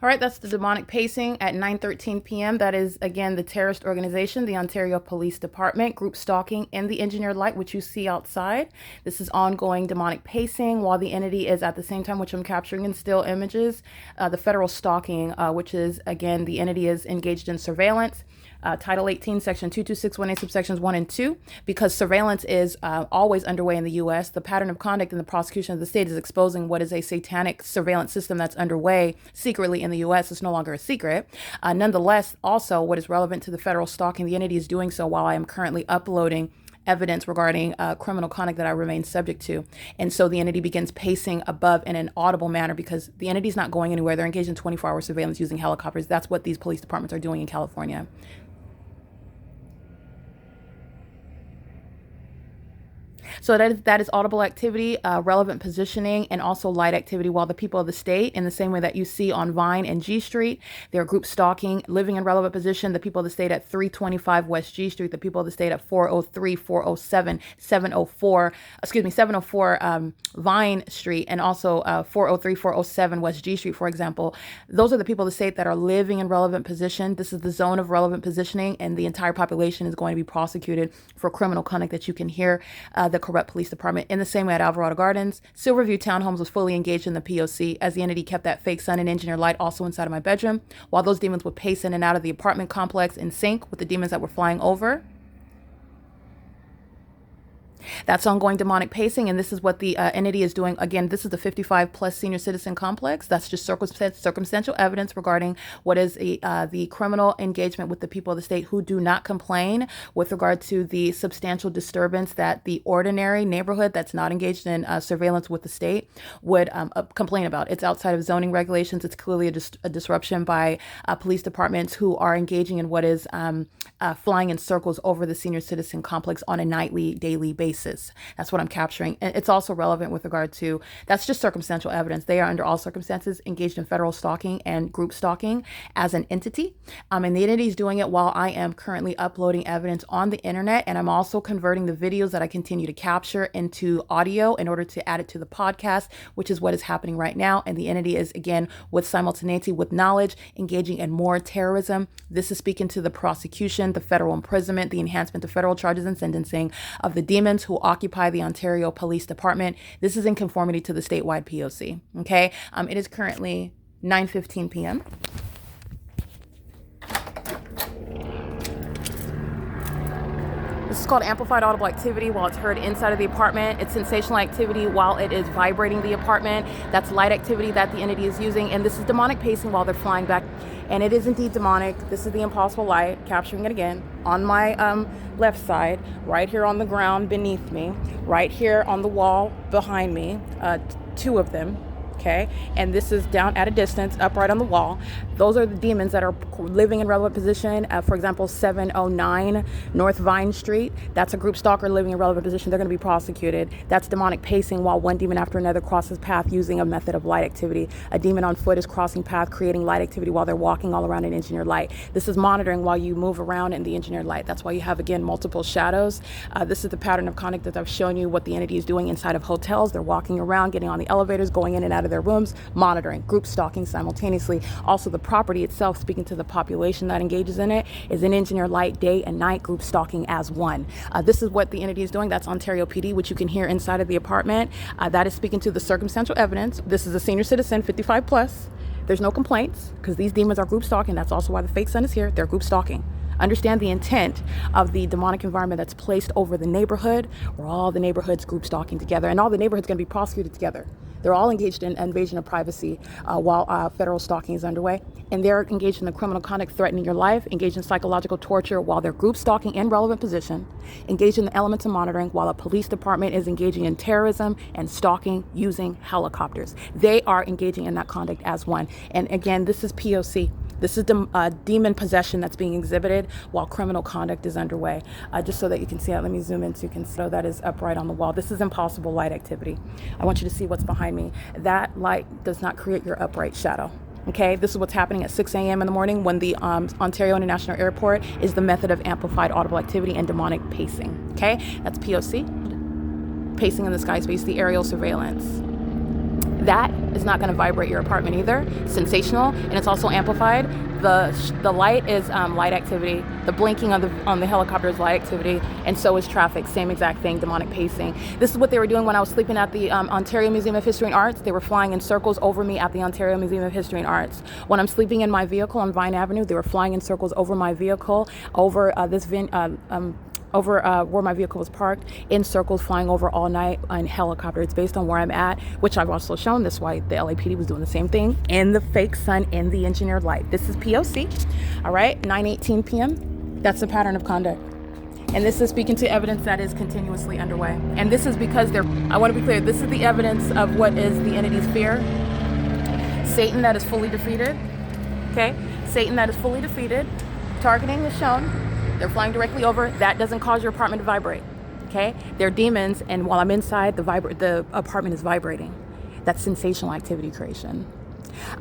All right, that's the demonic pacing at 9:13 p.m. That is, again, the terrorist organization, the Ontario Police Department, group stalking in the engineered light, which you see outside. This is ongoing demonic pacing while the entity is at the same time, which I'm capturing in still images, the federal stalking, which is, again, the entity is engaged in surveillance. Title 18, Section 2261A, subsections 1 and 2, because surveillance is always underway in the U.S. The pattern of conduct in the prosecution of the state is exposing what is a satanic surveillance system that's underway secretly in the U.S. It's no longer a secret. Nonetheless, also what is relevant to the federal stalking, the entity is doing so while I am currently uploading evidence regarding criminal conduct that I remain subject to. And so the entity begins pacing above in an audible manner because the entity is not going anywhere. They're engaged in 24-hour surveillance using helicopters. That's what these police departments are doing in California. So that is audible activity, relevant positioning, and also light activity while the people of the state, in the same way that you see on Vine and G Street, they're group stalking, living in relevant position, the people of the state at 325 West G Street, the people of the state at 403, 407, 704 Vine Street, and also 403, 407 West G Street, for example. Those are the people of the state that are living in relevant position. This is the zone of relevant positioning, and the entire population is going to be prosecuted for criminal conduct that you can hear the corrupt police department. In the same way at Alvarado Gardens, Silverview Townhomes was fully engaged in the P.O.C. as the entity kept that fake sun and engineered light also inside of my bedroom, while those demons would pace in and out of the apartment complex in sync with the demons that were flying over. That's ongoing demonic pacing, and this is what the entity is doing. Again, this is the 55 plus senior citizen complex. That's just circumstantial evidence regarding what is the criminal engagement with the people of the state who do not complain with regard to the substantial disturbance that the ordinary neighborhood that's not engaged in surveillance with the state would complain about. It's outside of zoning regulations. It's clearly a disruption by police departments who are engaging in what is flying in circles over the senior citizen complex on a nightly, daily basis. That's what I'm capturing. And it's also relevant with regard to, that's just circumstantial evidence. They are under all circumstances engaged in federal stalking and group stalking as an entity. And the entity is doing it while I am currently uploading evidence on the internet. And I'm also converting the videos that I continue to capture into audio in order to add it to the podcast, which is what is happening right now. And the entity is, again, with simultaneity, with knowledge, engaging in more terrorism. This is speaking to the prosecution, the federal imprisonment, the enhancement of federal charges and sentencing of the demons who occupy the Ontario Police Department. This is in conformity to the statewide P.O.C. Okay, it is currently 9:15 p.m. This is called amplified audible activity while it's heard inside of the apartment. It's sensational activity while it is vibrating the apartment. That's light activity that the entity is using. And this is demonic pacing while they're flying back. And it is indeed demonic. This is the impossible light, capturing it again on my left side, right here on the ground beneath me, right here on the wall behind me, two of them. Okay, and this is down at a distance, upright on the wall. Those are the demons that are living in relevant position. For example, 709 North Vine Street. That's a group stalker living in relevant position. They're going to be prosecuted. That's demonic pacing while one demon after another crosses path using a method of light activity. A demon on foot is crossing path, creating light activity while they're walking all around an engineered light. This is monitoring while you move around in the engineered light. That's why you have, again, multiple shadows. This is the pattern of conduct that I've shown you what the entity is doing inside of hotels. They're walking around, getting on the elevators, going in and out of their rooms, monitoring, group stalking simultaneously. Also, the property itself, speaking to the population that engages in it, is an engineered light, day and night, group stalking as one. This is what the entity is doing. That's Ontario PD, which you can hear inside of the apartment. That is speaking to the circumstantial evidence. This is a senior citizen, 55 plus. There's no complaints because these demons are group stalking. That's also why the fake sun is here. They're group stalking. Understand the intent of the demonic environment that's placed over the neighborhood, where all the neighborhoods group stalking together, and all the neighborhoods going to be prosecuted together. They're all engaged in invasion of privacy while federal stalking is underway. And they're engaged in the criminal conduct threatening your life, engaged in psychological torture while they're group stalking in relevant position, engaged in the elements of monitoring while a police department is engaging in terrorism and stalking using helicopters. They are engaging in that conduct as one. And again, this is P.O.C. This is demon possession that's being exhibited while criminal conduct is underway. Just so that you can see it, let me zoom in so you can see that is upright on the wall. This is impossible light activity. I want you to see what's behind me. That light does not create your upright shadow. Okay, this is what's happening at 6 a.m. in the morning when the Ontario International Airport is the method of amplified audible activity and demonic pacing. Okay, that's P.O.C. Pacing in the sky space, the aerial surveillance. That is not going to vibrate your apartment either. Sensational, and it's also amplified. The light is light activity. The blinking on the helicopter is light activity, and so is traffic. Same exact thing, demonic pacing. This is what they were doing when I was sleeping at the Ontario Museum of History and Arts. They were flying in circles over me at the Ontario Museum of History and Arts. When I'm sleeping in my vehicle on Vine Avenue, they were flying in circles over my vehicle, over where my vehicle was parked, in circles, flying over all night on helicopter. It's based on where I'm at, which I've also shown. This why the LAPD was doing the same thing in the fake sun, in the engineered light. This is P.O.C. All right, 9:18 p.m. That's the pattern of conduct. And this is speaking to evidence that is continuously underway. And this is because I want to be clear, this is the evidence of what is the entity's fear. Satan that is fully defeated. Okay, Satan that is fully defeated. Targeting is shown. They're flying directly over. That doesn't cause your apartment to vibrate. Okay? They're demons, and while I'm inside, the apartment is vibrating. That's sensational activity creation.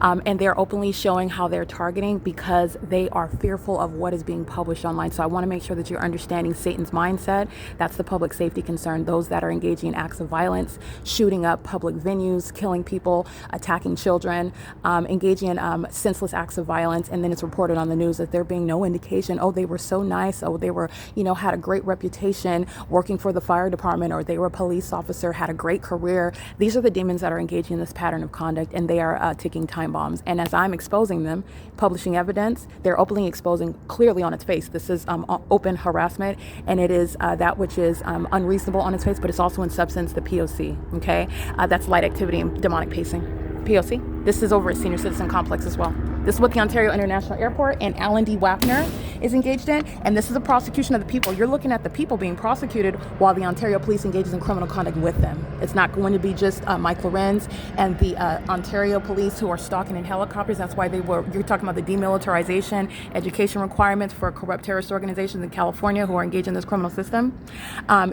And they're openly showing how they're targeting because they are fearful of what is being published online. So I want to make sure that you're understanding Satan's mindset. That's the public safety concern. Those that are engaging in acts of violence, shooting up public venues, killing people, attacking children, engaging in senseless acts of violence. And then it's reported on the news that there being no indication, oh, they were so nice. Oh, they were, had a great reputation working for the fire department, or they were a police officer, had a great career. These are the demons that are engaging in this pattern of conduct, and they are ticking time bombs. And as I'm exposing them, publishing evidence, they're openly exposing clearly on its face. This is open harassment, and it is that which is unreasonable on its face, but it's also in substance the P.O.C. Okay, that's light activity and demonic pacing. P.O.C. This is over at Senior Citizen Complex as well. This is what the Ontario International Airport and Alan D. WAPNER is engaged in, and this is a prosecution of the people. You're looking at the people being prosecuted while the Ontario Police engages in criminal conduct with them. It's not going to be just Mike LORENZ and the Ontario Police who are stalking in helicopters. That's why you're talking about the demilitarization, education requirements for corrupt terrorist organizations in California who are engaged in this criminal system.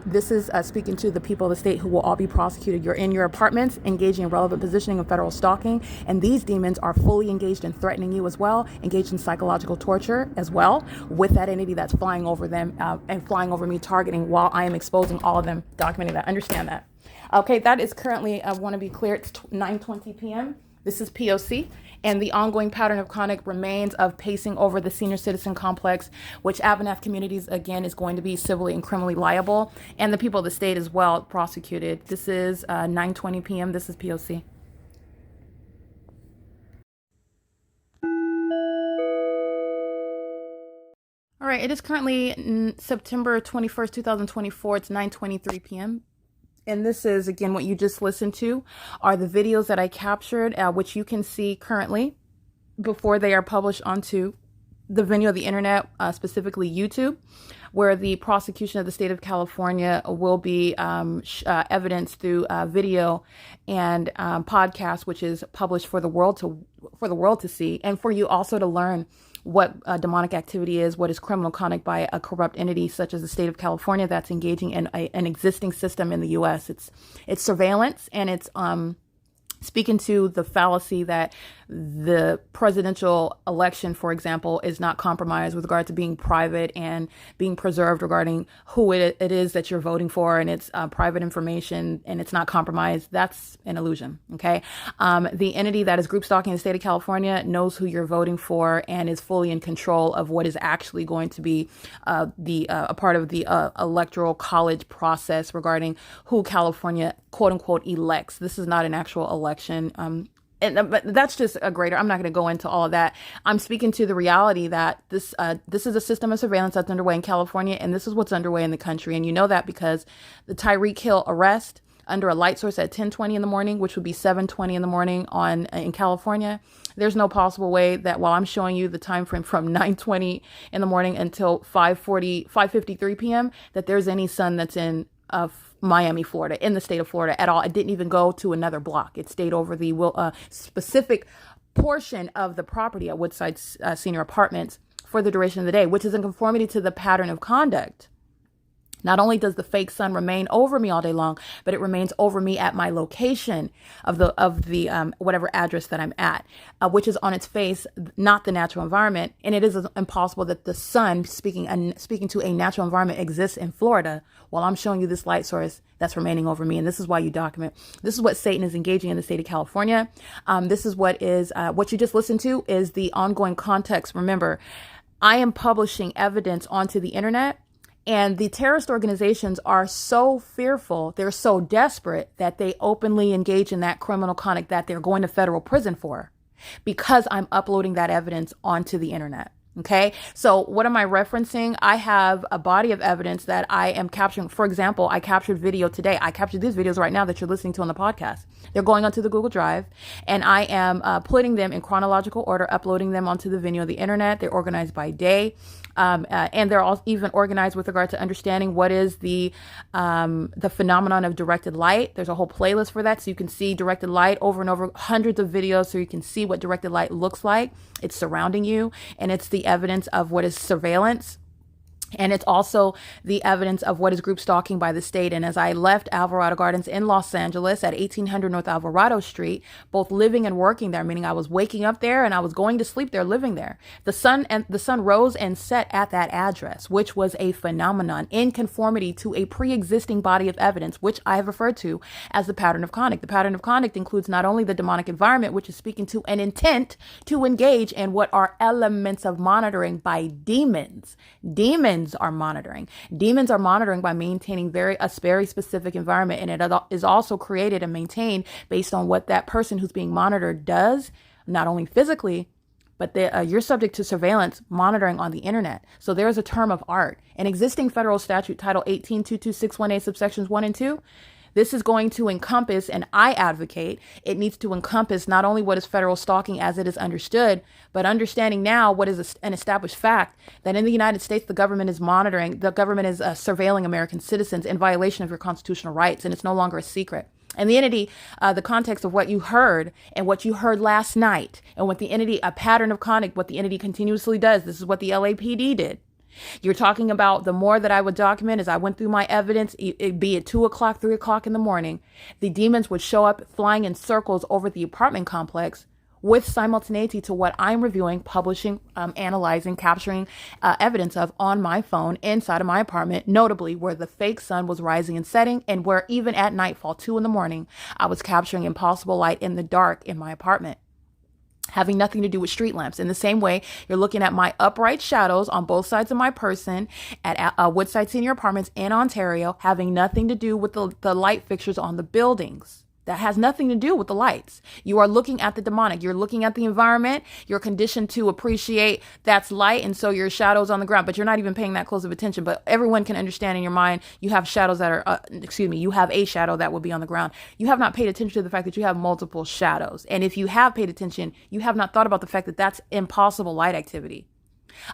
This is speaking to the people of the state who will all be prosecuted. You're in your apartments, engaging in relevant positioning of federal stalking, and these demons are fully engaged in threatening you as well, engaged in psychological torture as well, with that entity that's flying over them and flying over me, targeting while I am exposing all of them, documenting that. Understand that. Okay, that is currently, I want to be clear, it's 9:20 p.m. This is P.O.C. And the ongoing pattern of conduct remains of pacing over the Senior Citizen Complex, which Abanath Communities, again, is going to be civilly and criminally liable, and the people of the state as well prosecuted. This is 9:20 p.m. This is P.O.C. All right, it is currently September 21st, 2024. It's 9:23 p.m. And this is, again, what you just listened to are the videos that I captured, which you can see currently before they are published onto the venue of the internet, specifically YouTube, where the prosecution of the state of California will be evidenced through video and podcast, which is published for the world to see, and for you also to learn what demonic activity is, what is criminal conduct by a corrupt entity such as the state of California that's engaging in an existing system in the U.S. It's surveillance, and it's speaking to the fallacy that the presidential election, for example, is not compromised with regard to being private and being preserved regarding who it is that you're voting for, and it's private information and it's not compromised. That's an illusion. Okay. The entity that is group stalking in the state of California knows who you're voting for and is fully in control of what is actually going to be a part of the electoral college process regarding who California, quote unquote, elects. This is not an actual election. But that's just a greater, I'm not going to go into all of that. I'm speaking to the reality that this is a system of surveillance that's underway in California, and this is what's underway in the country. And you know that because the Tyreek Hill arrest under a light source at 10:20 in the morning, which would be 7:20 in the morning in California. There's no possible way that while I'm showing you the time frame from 9:20 in the morning until 5:53 p.m. that there's any sun that's in Miami, Florida, in the state of Florida at all. It didn't even go to another block. It stayed over the specific portion of the property at Woodside Senior Apartments for the duration of the day, which is in conformity to the pattern of conduct. Not only does the fake sun remain over me all day long, but it remains over me at my location of the whatever address that I'm at, which is on its face not the natural environment. And it is impossible that the sun, speaking to a natural environment, exists in Florida while I'm showing you this light source that's remaining over me. And this is why you document. This is what Satan is engaging in the state of California. This is what you just listened to is the ongoing context. Remember, I am publishing evidence onto the internet. And the terrorist organizations are so fearful, they're so desperate that they openly engage in that criminal conduct that they're going to federal prison for because I'm uploading that evidence onto the internet. Okay, so what am I referencing? I have a body of evidence that I am capturing. For example, I captured video today. I captured these videos right now that you're listening to on the podcast. They're going onto the Google Drive, and I am putting them in chronological order, uploading them onto the venue of the internet. They're organized by day. And they're all even organized with regard to understanding what is the phenomenon of directed light. There's a whole playlist for that. So you can see directed light over and over, hundreds of videos. So you can see what directed light looks like. It's surrounding you. And it's the evidence of what is surveillance. And it's also the evidence of what is group stalking by the state. And as I left Alvarado Gardens in Los Angeles at 1800 North Alvarado Street, both living and working there, meaning I was waking up there and I was going to sleep there, living there. The sun rose and set at that address, which was a phenomenon in conformity to a pre-existing body of evidence, which I have referred to as the pattern of conduct. The pattern of conduct includes not only the demonic environment, which is speaking to an intent to engage in what are elements of monitoring by demons. Demons are monitoring. Demons are monitoring by maintaining a very specific environment. And it is also created and maintained based on what that person who's being monitored does, not only physically, but you're subject to surveillance monitoring on the internet. So there is a term of art. An existing federal statute, Title 18-22618, subsections 1 and 2, this is going to encompass, and I advocate, it needs to encompass not only what is federal stalking as it is understood, but understanding now what is an established fact that in the United States, the government is surveilling American citizens in violation of your constitutional rights, and it's no longer a secret. And the entity, the context of what you heard and what you heard last night, and what the entity, a pattern of conduct, what the entity continuously does. This is what the LAPD did. You're talking about the more that I would document as I went through my evidence, be it 2 o'clock, 3 o'clock in the morning, the demons would show up flying in circles over the apartment complex with simultaneity to what I'm reviewing, publishing, analyzing, capturing evidence of on my phone inside of my apartment, notably where the fake sun was rising and setting, and where even at nightfall, 2 in the morning, I was capturing impossible light in the dark in my apartment, having nothing to do with street lamps. In the same way, you're looking at my upright shadows on both sides of my person at Woodside Senior Apartments in Ontario, having nothing to do with the light fixtures on the buildings. That has nothing to do with the lights. You are looking at the demonic. You're looking at the environment. You're conditioned to appreciate that's light, and so your shadows on the ground, but you're not even paying that close of attention. But everyone can understand in your mind, you have shadows that are, you have a shadow that will be on the ground. You have not paid attention to the fact that you have multiple shadows. And if you have paid attention, you have not thought about the fact that that's impossible light activity.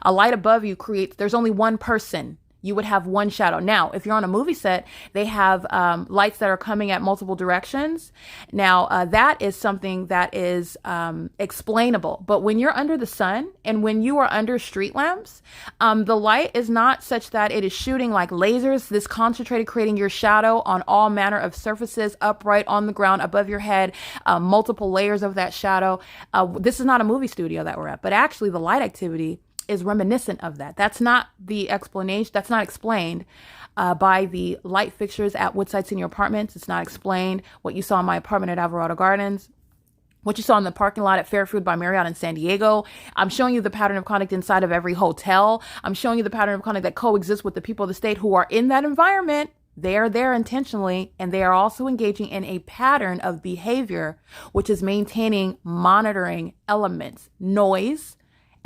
A light above you there's only one person. You would have one shadow. Now, if you're on a movie set, they have lights that are coming at multiple directions. Now, that is something that is explainable. But when you're under the sun and when you are under street lamps, the light is not such that it is shooting like lasers, this concentrated, creating your shadow on all manner of surfaces, upright, on the ground, above your head, multiple layers of that shadow. This is not a movie studio that we're at, but actually the light activity is reminiscent of that. That's not the explanation. That's not explained by the light fixtures at Woodside Senior Apartments. It's not explained what you saw in my apartment at Alvarado Gardens, what you saw in the parking lot at Fairfield by Marriott in San Diego. I'm showing you the pattern of conduct inside of every hotel. I'm showing you the pattern of conduct that coexists with the people of the state who are in that environment. They are there intentionally, and they are also engaging in a pattern of behavior, which is maintaining monitoring elements, noise,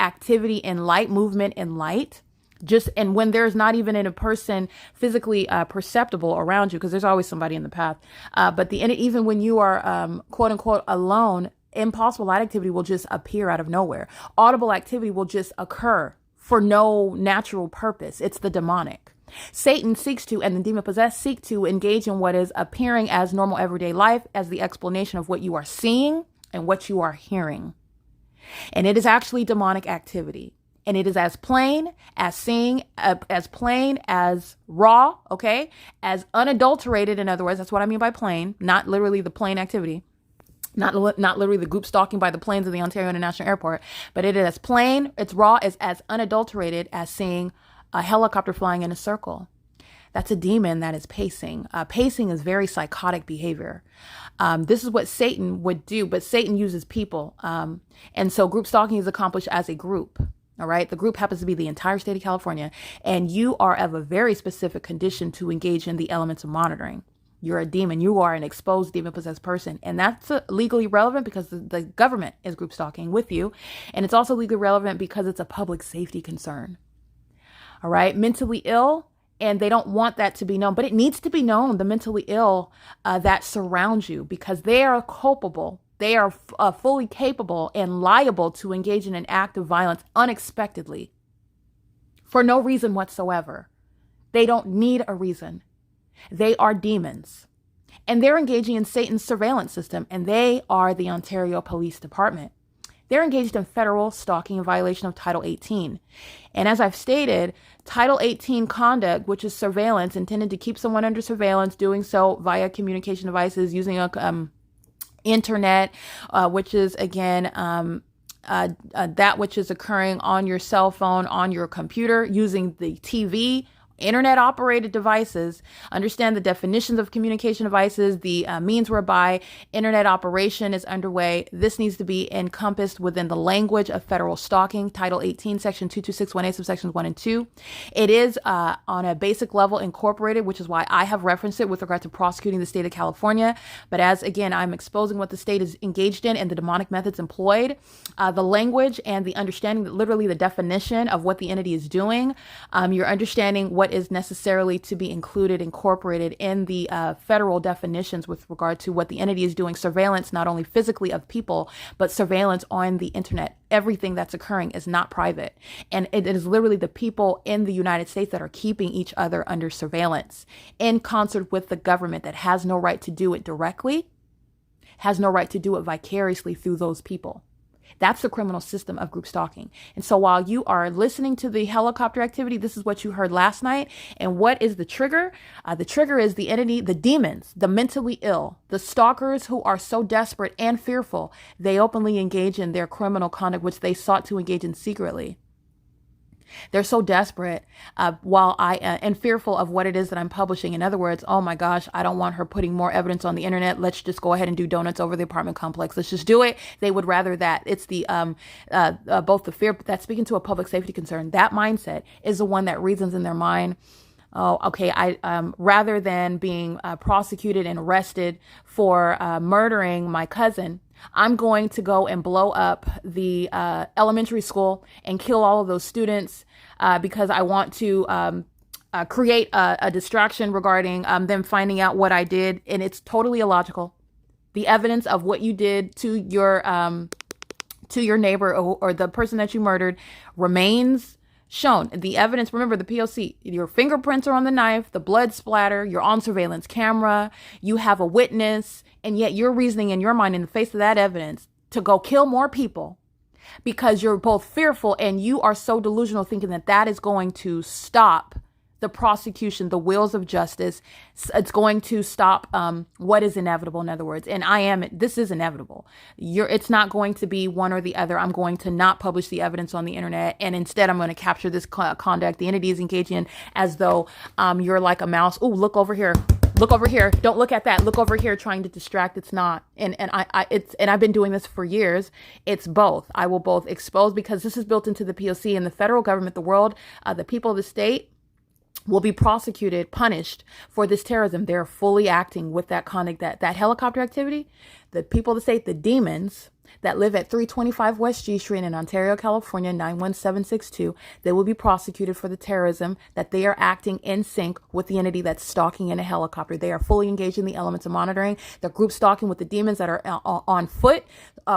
activity in light, movement in light, Just, and when there's not even in a person physically perceptible around you, because there's always somebody in the path. But even when you are quote unquote alone, impossible light activity will just appear out of nowhere. Audible activity will just occur for no natural purpose. It's the demonic. Satan seeks to, and the demon possessed seek to engage in what is appearing as normal everyday life as the explanation of what you are seeing and what you are hearing. And it is actually demonic activity. And it is as plain as seeing, as plain as raw, okay? As unadulterated, in other words, that's what I mean by plain, not literally the plain activity. Not literally the group stalking by the planes of the Ontario International Airport, but it is as plain, it's raw, as unadulterated as seeing a helicopter flying in a circle. That's a demon that is pacing. Pacing is very psychotic behavior. This is what Satan would do, but Satan uses people. And so group stalking is accomplished as a group. All right. The group happens to be the entire state of California, and you are of a very specific condition to engage in the elements of monitoring. You're a demon. You are an exposed demon-possessed person. And that's legally relevant because the government is group stalking with you. And it's also legally relevant because it's a public safety concern. All right. Mentally ill. And they don't want that to be known, but it needs to be known, the mentally ill that surround you, because they are culpable. They are fully capable and liable to engage in an act of violence unexpectedly for no reason whatsoever. They don't need a reason. They are demons, and they're engaging in Satan's surveillance system, and they are the Ontario Police Department. They're engaged in federal stalking in violation of Title 18. And as I've stated, Title 18 conduct, which is surveillance intended to keep someone under surveillance, doing so via communication devices using a internet, which is again that which is occurring on your cell phone, on your computer, using the TV, internet operated devices. Understand the definitions of communication devices, the means whereby internet operation is underway. This needs to be encompassed within the language of federal stalking, Title 18, Section 2261A, subsections 1 and 2. It is on a basic level incorporated, which is why I have referenced it with regard to prosecuting the state of California. But as again, I'm exposing what the state is engaged in and the demonic methods employed, the language and the understanding, that literally the definition of what the entity is doing, you're understanding what is necessarily to be incorporated in the federal definitions with regard to what the entity is doing. Surveillance, not only physically of people, but surveillance on the internet. Everything that's occurring is not private. And it is literally the people in the United States that are keeping each other under surveillance in concert with the government that has no right to do it directly, has no right to do it vicariously through those people. That's the criminal system of group stalking. And so while you are listening to the helicopter activity, this is what you heard last night. And what is the trigger? The trigger is the entity, the demons, the mentally ill, the stalkers who are so desperate and fearful, they openly engage in their criminal conduct, which they sought to engage in secretly. They're so desperate and fearful of what it is that I'm publishing. In other words, oh my gosh, I don't want her putting more evidence on the internet. Let's just go ahead and do donuts over the apartment complex. Let's just do it. They would rather that. It's the both the fear that's speaking to a public safety concern. That mindset is the one that reasons in their mind, oh, okay, I rather than being prosecuted and arrested for murdering my cousin, I'm going to go and blow up the elementary school and kill all of those students because I want to create a distraction regarding them finding out what I did. And it's totally illogical. The evidence of what you did to your neighbor or the person that you murdered remains shown. The evidence, remember the P.O.C, your fingerprints are on the knife, the blood splatter, you're on surveillance camera, you have a witness, and yet you're reasoning in your mind in the face of that evidence to go kill more people because you're both fearful and you are so delusional thinking that that is going to stop the prosecution, the wheels of justice. It's going to stop what is inevitable, in other words. And this is inevitable. It's not going to be one or the other. I'm going to not publish the evidence on the internet. And instead, I'm going to capture this conduct the entity is engaging in as though you're like a mouse. Oh, look over here. Look over here. Don't look at that. Look over here, trying to distract. It's not. And I've been doing this for years. It's both. I will both expose, because this is built into the P.O.C and the federal government, the world, the people of the state will be prosecuted, punished for this terrorism. They're fully acting with that conduct, that helicopter activity. The people of the state, the demons, that live at 325 West G Street in Ontario, California, 91762, they will be prosecuted for the terrorism that they are acting in sync with the entity that's stalking in a helicopter. They are fully engaged in the elements of monitoring. They're group stalking with the demons that are on foot,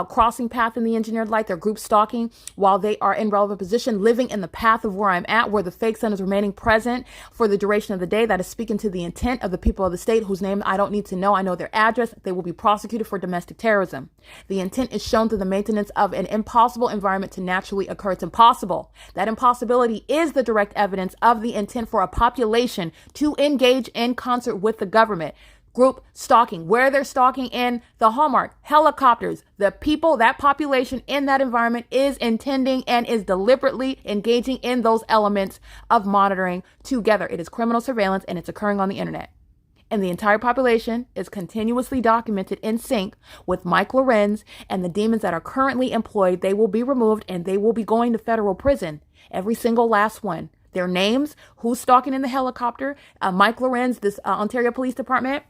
crossing path in the engineered light. They're group stalking while they are in relevant position, living in the path of where I'm at, where the fake sun is remaining present for the duration of the day. That is speaking to the intent of the people of the state whose name I don't need to know. I know their address. They will be prosecuted for domestic terrorism. The intent is shown through the maintenance of an impossible environment to naturally occur. It's impossible. That impossibility is the direct evidence of the intent for a population to engage in concert with the government. Group stalking, where they're stalking in the Hallmark, helicopters, the people, that population in that environment is intending and is deliberately engaging in those elements of monitoring together. It is criminal surveillance and it's occurring on the internet. And the entire population is continuously documented in sync with Mike Lorenz and the demons that are currently employed. They will be removed and they will be going to federal prison. Every single last one. Their names, who's stalking in the helicopter, Mike Lorenz, this Ontario Police Department,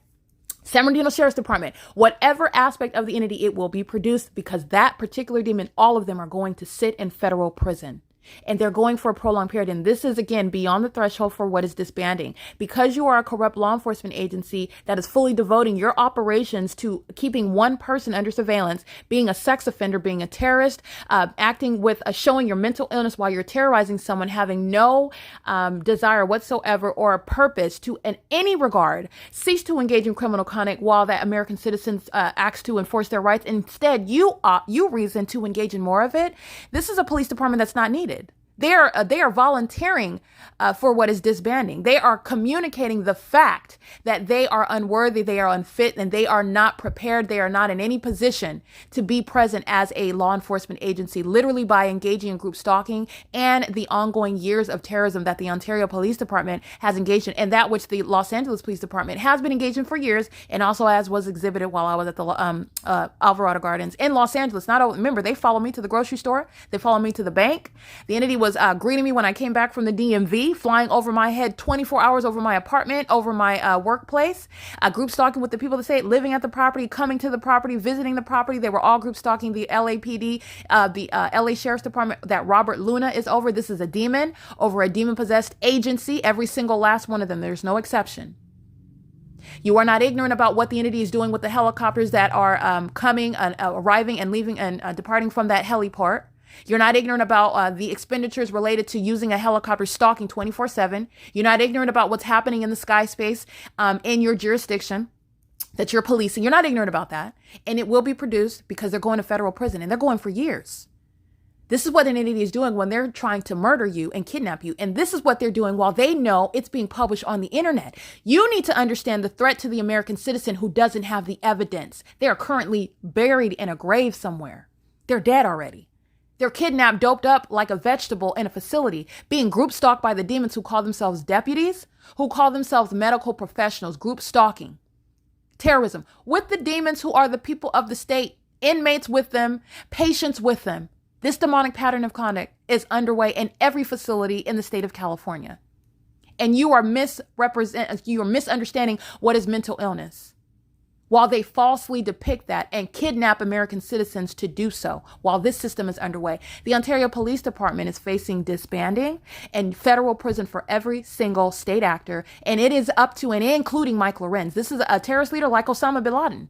San Bernardino Sheriff's Department, whatever aspect of the entity, it will be produced because that particular demon, all of them are going to sit in federal prison. And they're going for a prolonged period. And this is, again, beyond the threshold for what is disbanding. Because you are a corrupt law enforcement agency that is fully devoting your operations to keeping one person under surveillance, being a sex offender, being a terrorist, acting with showing your mental illness while you're terrorizing someone, having no desire whatsoever or a purpose to, in any regard, cease to engage in criminal conduct while that American citizens acts to enforce their rights. Instead, you reason to engage in more of it. This is a police department that's not needed. They are volunteering for what is disbanding. They are communicating the fact that they are unworthy, they are unfit, and they are not prepared. They are not in any position to be present as a law enforcement agency, literally by engaging in group stalking and the ongoing years of terrorism that the Ontario Police Department has engaged in, and that which the Los Angeles Police Department has been engaged in for years, and also as was exhibited while I was at the Alvarado Gardens in Los Angeles. Remember, they follow me to the grocery store. They follow me to the bank. The entity was greeting me when I came back from the DMV, flying over my head 24 hours over my apartment, over my workplace, group stalking with the people that say living at the property, coming to the property, visiting the property. They were all group stalking the LAPD, the LA Sheriff's Department that Robert Luna is over. This is a demon over a demon-possessed agency, every single last one of them. There's no exception. You are not ignorant about what the entity is doing with the helicopters that are coming, arriving and leaving and departing from that heliport. You're not ignorant about the expenditures related to using a helicopter stalking 24/7. You're not ignorant about what's happening in the sky space in your jurisdiction that you're policing. You're not ignorant about that. And it will be produced because they're going to federal prison and they're going for years. This is what an entity is doing when they're trying to murder you and kidnap you. And this is what they're doing while they know it's being published on the internet. You need to understand the threat to the American citizen who doesn't have the evidence. They are currently buried in a grave somewhere. They're dead already. They're kidnapped, doped up like a vegetable in a facility, being group stalked by the demons who call themselves deputies, who call themselves medical professionals, group stalking, terrorism, with the demons who are the people of the state, inmates with them, patients with them. This demonic pattern of conduct is underway in every facility in the state of California. And you are misunderstanding what is mental illness, while they falsely depict that and kidnap American citizens to do so while this system is underway. The Ontario Police Department is facing disbanding and federal prison for every single state actor. And it is up to and including Mike Lorenz. This is a terrorist leader like Osama bin Laden.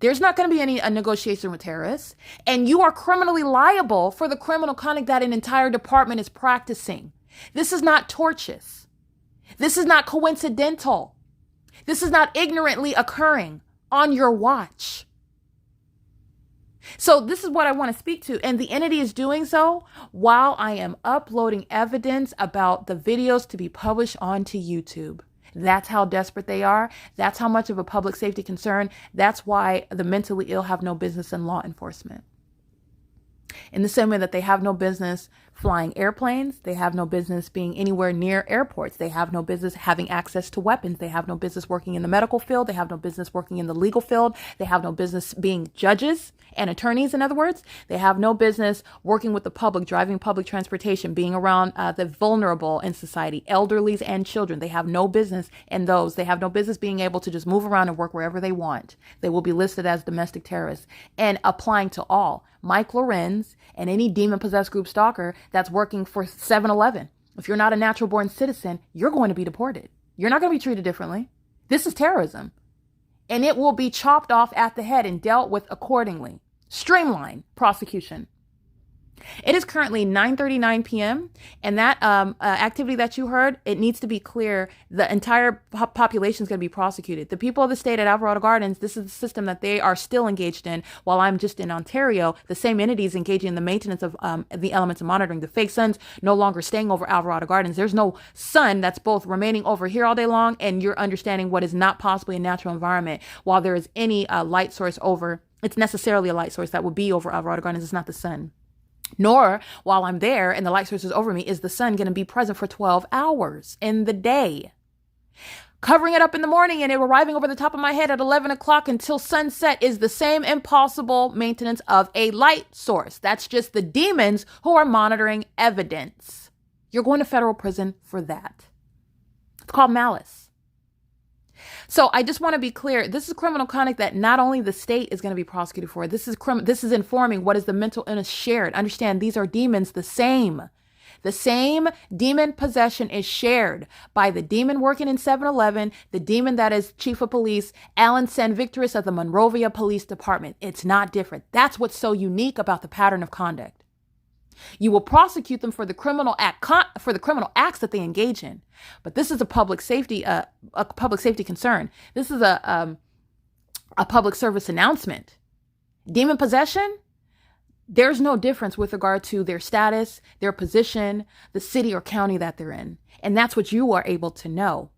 There's not going to be any negotiation with terrorists. And you are criminally liable for the criminal conduct that an entire department is practicing. This is not tortious. This is not coincidental. This is not ignorantly occurring on your watch. So this is what I want to speak to. And the entity is doing so while I am uploading evidence about the videos to be published onto YouTube. That's how desperate they are. That's how much of a public safety concern. That's why the mentally ill have no business in law enforcement. In the same way that they have no business flying airplanes. They have no business being anywhere near airports. They have no business having access to weapons. They have no business working in the medical field. They have no business working in the legal field. They have no business being judges and attorneys. In other words, they have no business working with the public, driving public transportation, being around the vulnerable in society, elderlies and children. They have no business in those. They have no business being able to just move around and work wherever they want. They will be listed as domestic terrorists, and applying to all. Mike Lorenz and any demon-possessed group stalker that's working for 7-Eleven. If you're not a natural-born citizen, you're going to be deported. You're not going to be treated differently. This is terrorism. And it will be chopped off at the head and dealt with accordingly. Streamline prosecution. It is currently 9:39 p.m. and that activity that you heard, it needs to be clear. The entire population is going to be prosecuted. The people of the state at Alvarado Gardens, this is the system that they are still engaged in, while I'm just in Ontario. The same entities engaging in the maintenance of the elements of monitoring. The fake sun's no longer staying over Alvarado Gardens. There's no sun that's both remaining over here all day long, and you're understanding what is not possibly a natural environment. While there is any light source over, it's necessarily a light source that would be over Alvarado Gardens. It's not the sun. Nor, while I'm there and the light source is over me, is the sun going to be present for 12 hours in the day. Covering it up in the morning and it arriving over the top of my head at 11 o'clock until sunset is the same impossible maintenance of a light source. That's just the demons who are monitoring evidence. You're going to federal prison for that. It's called malice. So I just want to be clear. This is criminal conduct that not only the state is going to be prosecuted for. This is informing what is the mental illness shared. Understand, these are demons the same. The same demon possession is shared by the demon working in 7-Eleven, the demon that is chief of police, Alan San Victoris of the Monrovia Police Department. It's not different. That's what's so unique about the pattern of conduct. You will prosecute them for the criminal acts that they engage in. But this is a public safety concern. This is a public service announcement. Demon possession, there's no difference with regard to their status, their position, the city or county that they're in. And that's what you are able to know.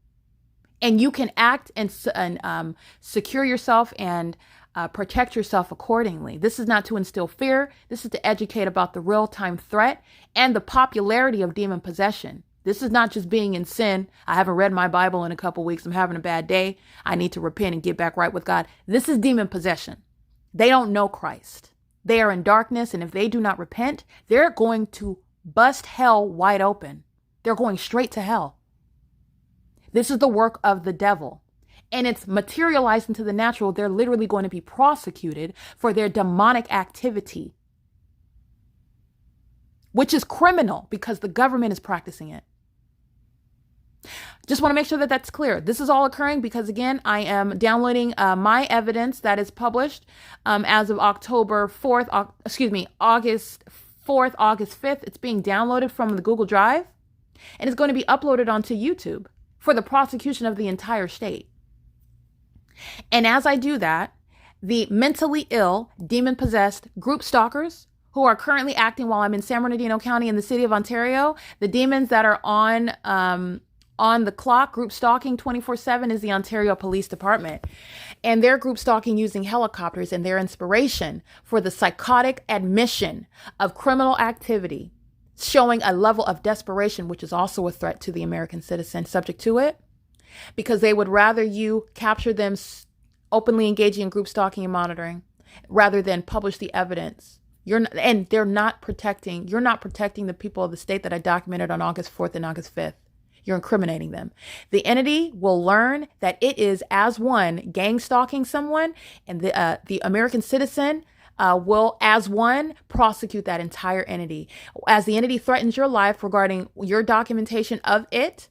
And you can act and secure yourself and protect yourself accordingly. This is not to instill fear. This is to educate about the real-time threat and the popularity of demon possession. This is not just being in sin. I haven't read my Bible in a couple weeks. I'm having a bad day. I need to repent and get back right with God. This is demon possession. They don't know Christ. They are in darkness, and if they do not repent, they're going to bust hell wide open. They're going straight to hell. This is the work of the devil. And it's materialized into the natural. They're literally going to be prosecuted for their demonic activity, which is criminal because the government is practicing it. Just want to make sure that that's clear. This is all occurring because, again, I am downloading my evidence that is published as of August 4th, August 5th. It's being downloaded from the Google Drive, and it's going to be uploaded onto YouTube for the prosecution of the entire state. And as I do that, the mentally ill, demon-possessed group stalkers who are currently acting while I'm in San Bernardino County in the city of Ontario, the demons that are on the clock, group stalking 24/7 is the Ontario Police Department. And they're group stalking using helicopters, and their inspiration for the psychotic admission of criminal activity, showing a level of desperation, which is also a threat to the American citizen subject to it, because they would rather you capture them openly engaging in group stalking and monitoring rather than publish the evidence. You're not protecting the people of the state that I documented on August 4th and August 5th. You're incriminating them. The entity will learn that it is as one gang stalking someone, and the American citizen will as one prosecute that entire entity. As the entity threatens your life regarding your documentation of it,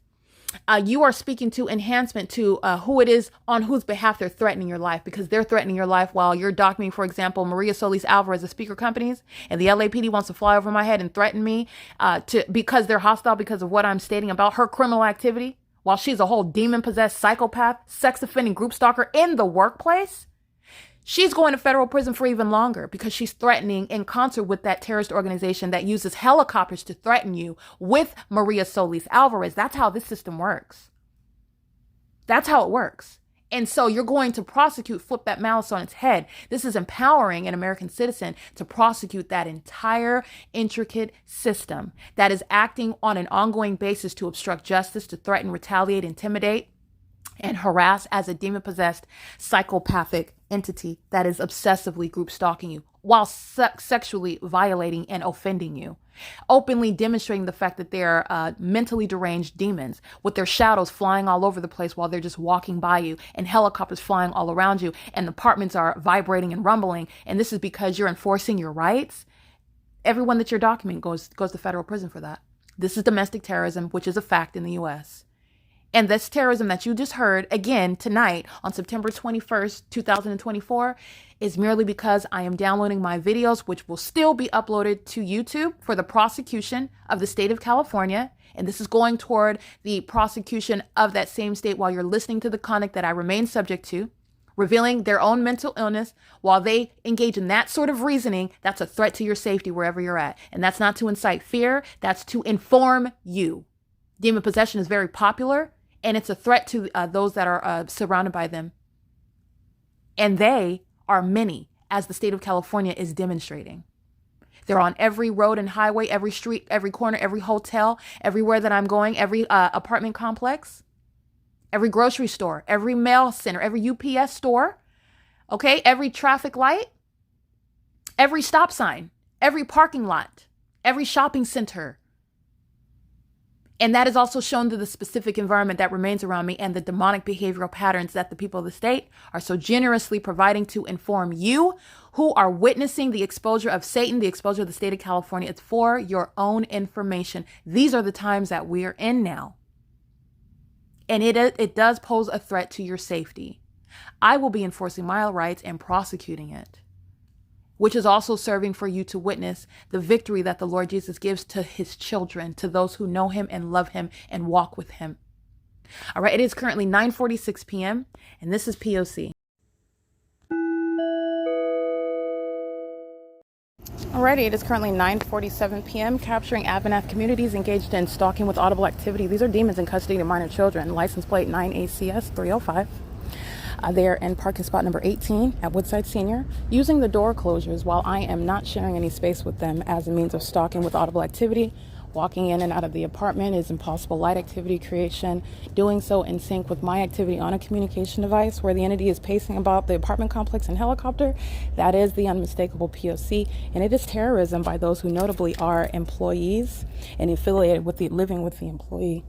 you are speaking to enhancement to who it is on whose behalf they're threatening your life, because they're threatening your life while you're documenting, for example, Maria Solis Alvarez, the speaker companies, and the LAPD wants to fly over my head and threaten me because they're hostile because of what I'm stating about her criminal activity, while she's a whole demon-possessed psychopath, sex-offending group stalker in the workplace. She's going to federal prison for even longer because she's threatening in concert with that terrorist organization that uses helicopters to threaten you with Maria Solis Alvarez. That's how this system works. That's how it works. And so you're going to prosecute, flip that malice on its head. This is empowering an American citizen to prosecute that entire intricate system that is acting on an ongoing basis to obstruct justice, to threaten, retaliate, intimidate, and harass as a demon-possessed psychopathic entity that is obsessively group stalking you while sexually violating and offending you, openly demonstrating the fact that they're mentally deranged demons with their shadows flying all over the place while they're just walking by you, and helicopters flying all around you, and the apartments are vibrating and rumbling. And this is because you're enforcing your rights. Everyone that you're documenting goes to federal prison for that. This is domestic terrorism, which is a fact in the U.S. And this terrorism that you just heard again tonight on September 21st, 2024 is merely because I am downloading my videos, which will still be uploaded to YouTube for the prosecution of the state of California. And this is going toward the prosecution of that same state while you're listening to the conduct that I remain subject to, revealing their own mental illness while they engage in that sort of reasoning. That's a threat to your safety wherever you're at. And that's not to incite fear. That's to inform you. Demon possession is very popular. And it's a threat to those that are surrounded by them. And they are many, as the state of California is demonstrating. They're on every road and highway, every street, every corner, every hotel, everywhere that I'm going, every apartment complex, every grocery store, every mail center, every UPS store, okay, every traffic light, every stop sign, every parking lot, every shopping center. And that is also shown to the specific environment that remains around me and the demonic behavioral patterns that the people of the state are so generously providing to inform you who are witnessing the exposure of Satan, the exposure of the state of California. It's for your own information. These are the times that we're in now. And it does pose a threat to your safety. I will be enforcing my rights and prosecuting it, which is also serving for you to witness the victory that the Lord Jesus gives to his children, to those who know him and love him and walk with him. All right, it is currently 9:46 p.m. and this is P.O.C. Alrighty, it is currently 9:47 p.m. Capturing Abernathy communities engaged in stalking with audible activity. These are demons in custody of minor children. License plate 9ACS 305. They're in parking spot number 18 at Woodside Senior, using the door closures while I am not sharing any space with them as a means of stalking with audible activity. Walking in and out of the apartment is impossible light activity creation, doing so in sync with my activity on a communication device where the entity is pacing about the apartment complex and helicopter. That is the unmistakable P.O.C. And it is terrorism by those who notably are employees and affiliated with living with the employee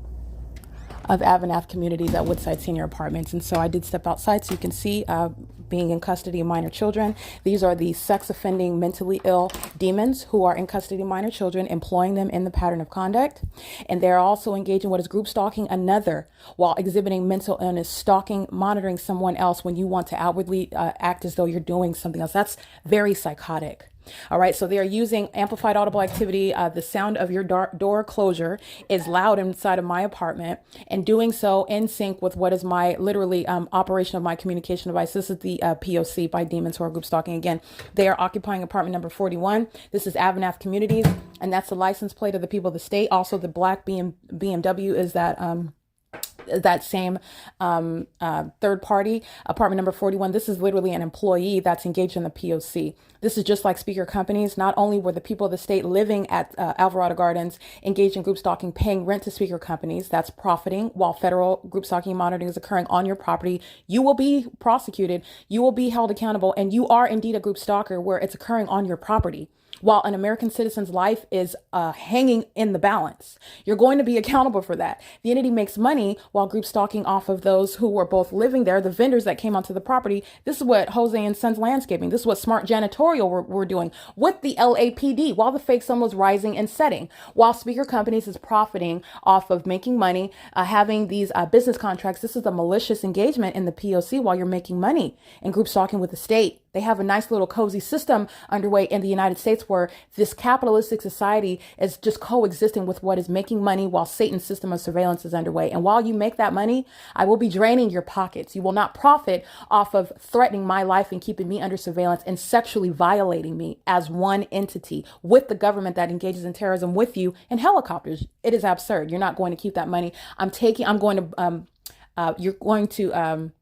of Abernathy communities at Woodside Senior Apartments. And so I did step outside so you can see being in custody of minor children. These are the sex offending, mentally ill demons who are in custody of minor children, employing them in the pattern of conduct. And they're also engaged in what is group stalking another while exhibiting mental illness, stalking, monitoring someone else when you want to outwardly act as though you're doing something else. That's very psychotic. All right, so they are using amplified audible activity. The sound of your door closure is loud inside of my apartment, and doing so in sync with what is my literally operation of my communication device. This is the P.O.C. by demons who are group stalking. Again, they are occupying apartment number 41. This is Abernathy Communities, and that's the license plate of the people of the state. Also, the black BMW is that same third party, apartment number 41. This is literally an employee that's engaged in the P.O.C. This is just like speaker companies. Not only were the people of the state living at Alvarado Gardens engaged in group stalking, paying rent to speaker companies, that's profiting while federal group stalking monitoring is occurring on your property. You will be prosecuted. You will be held accountable. And you are indeed a group stalker where it's occurring on your property. While an American citizen's life is hanging in the balance, you're going to be accountable for that. The entity makes money while group stalking off of those who were both living there, the vendors that came onto the property. This is what Jose and Sons Landscaping, this is what Smart Janitorial were doing with the LAPD while the fake sun was rising and setting. While speaker companies is profiting off of making money, having these business contracts. This is a malicious engagement in the P.O.C. while you're making money and group stalking with the state. They have a nice little cozy system underway in the United States where this capitalistic society is just coexisting with what is making money while Satan's system of surveillance is underway. And while you make that money, I will be draining your pockets. You will not profit off of threatening my life and keeping me under surveillance and sexually violating me as one entity with the government that engages in terrorism with you in helicopters. It is absurd. You're not going to keep that money. You're going to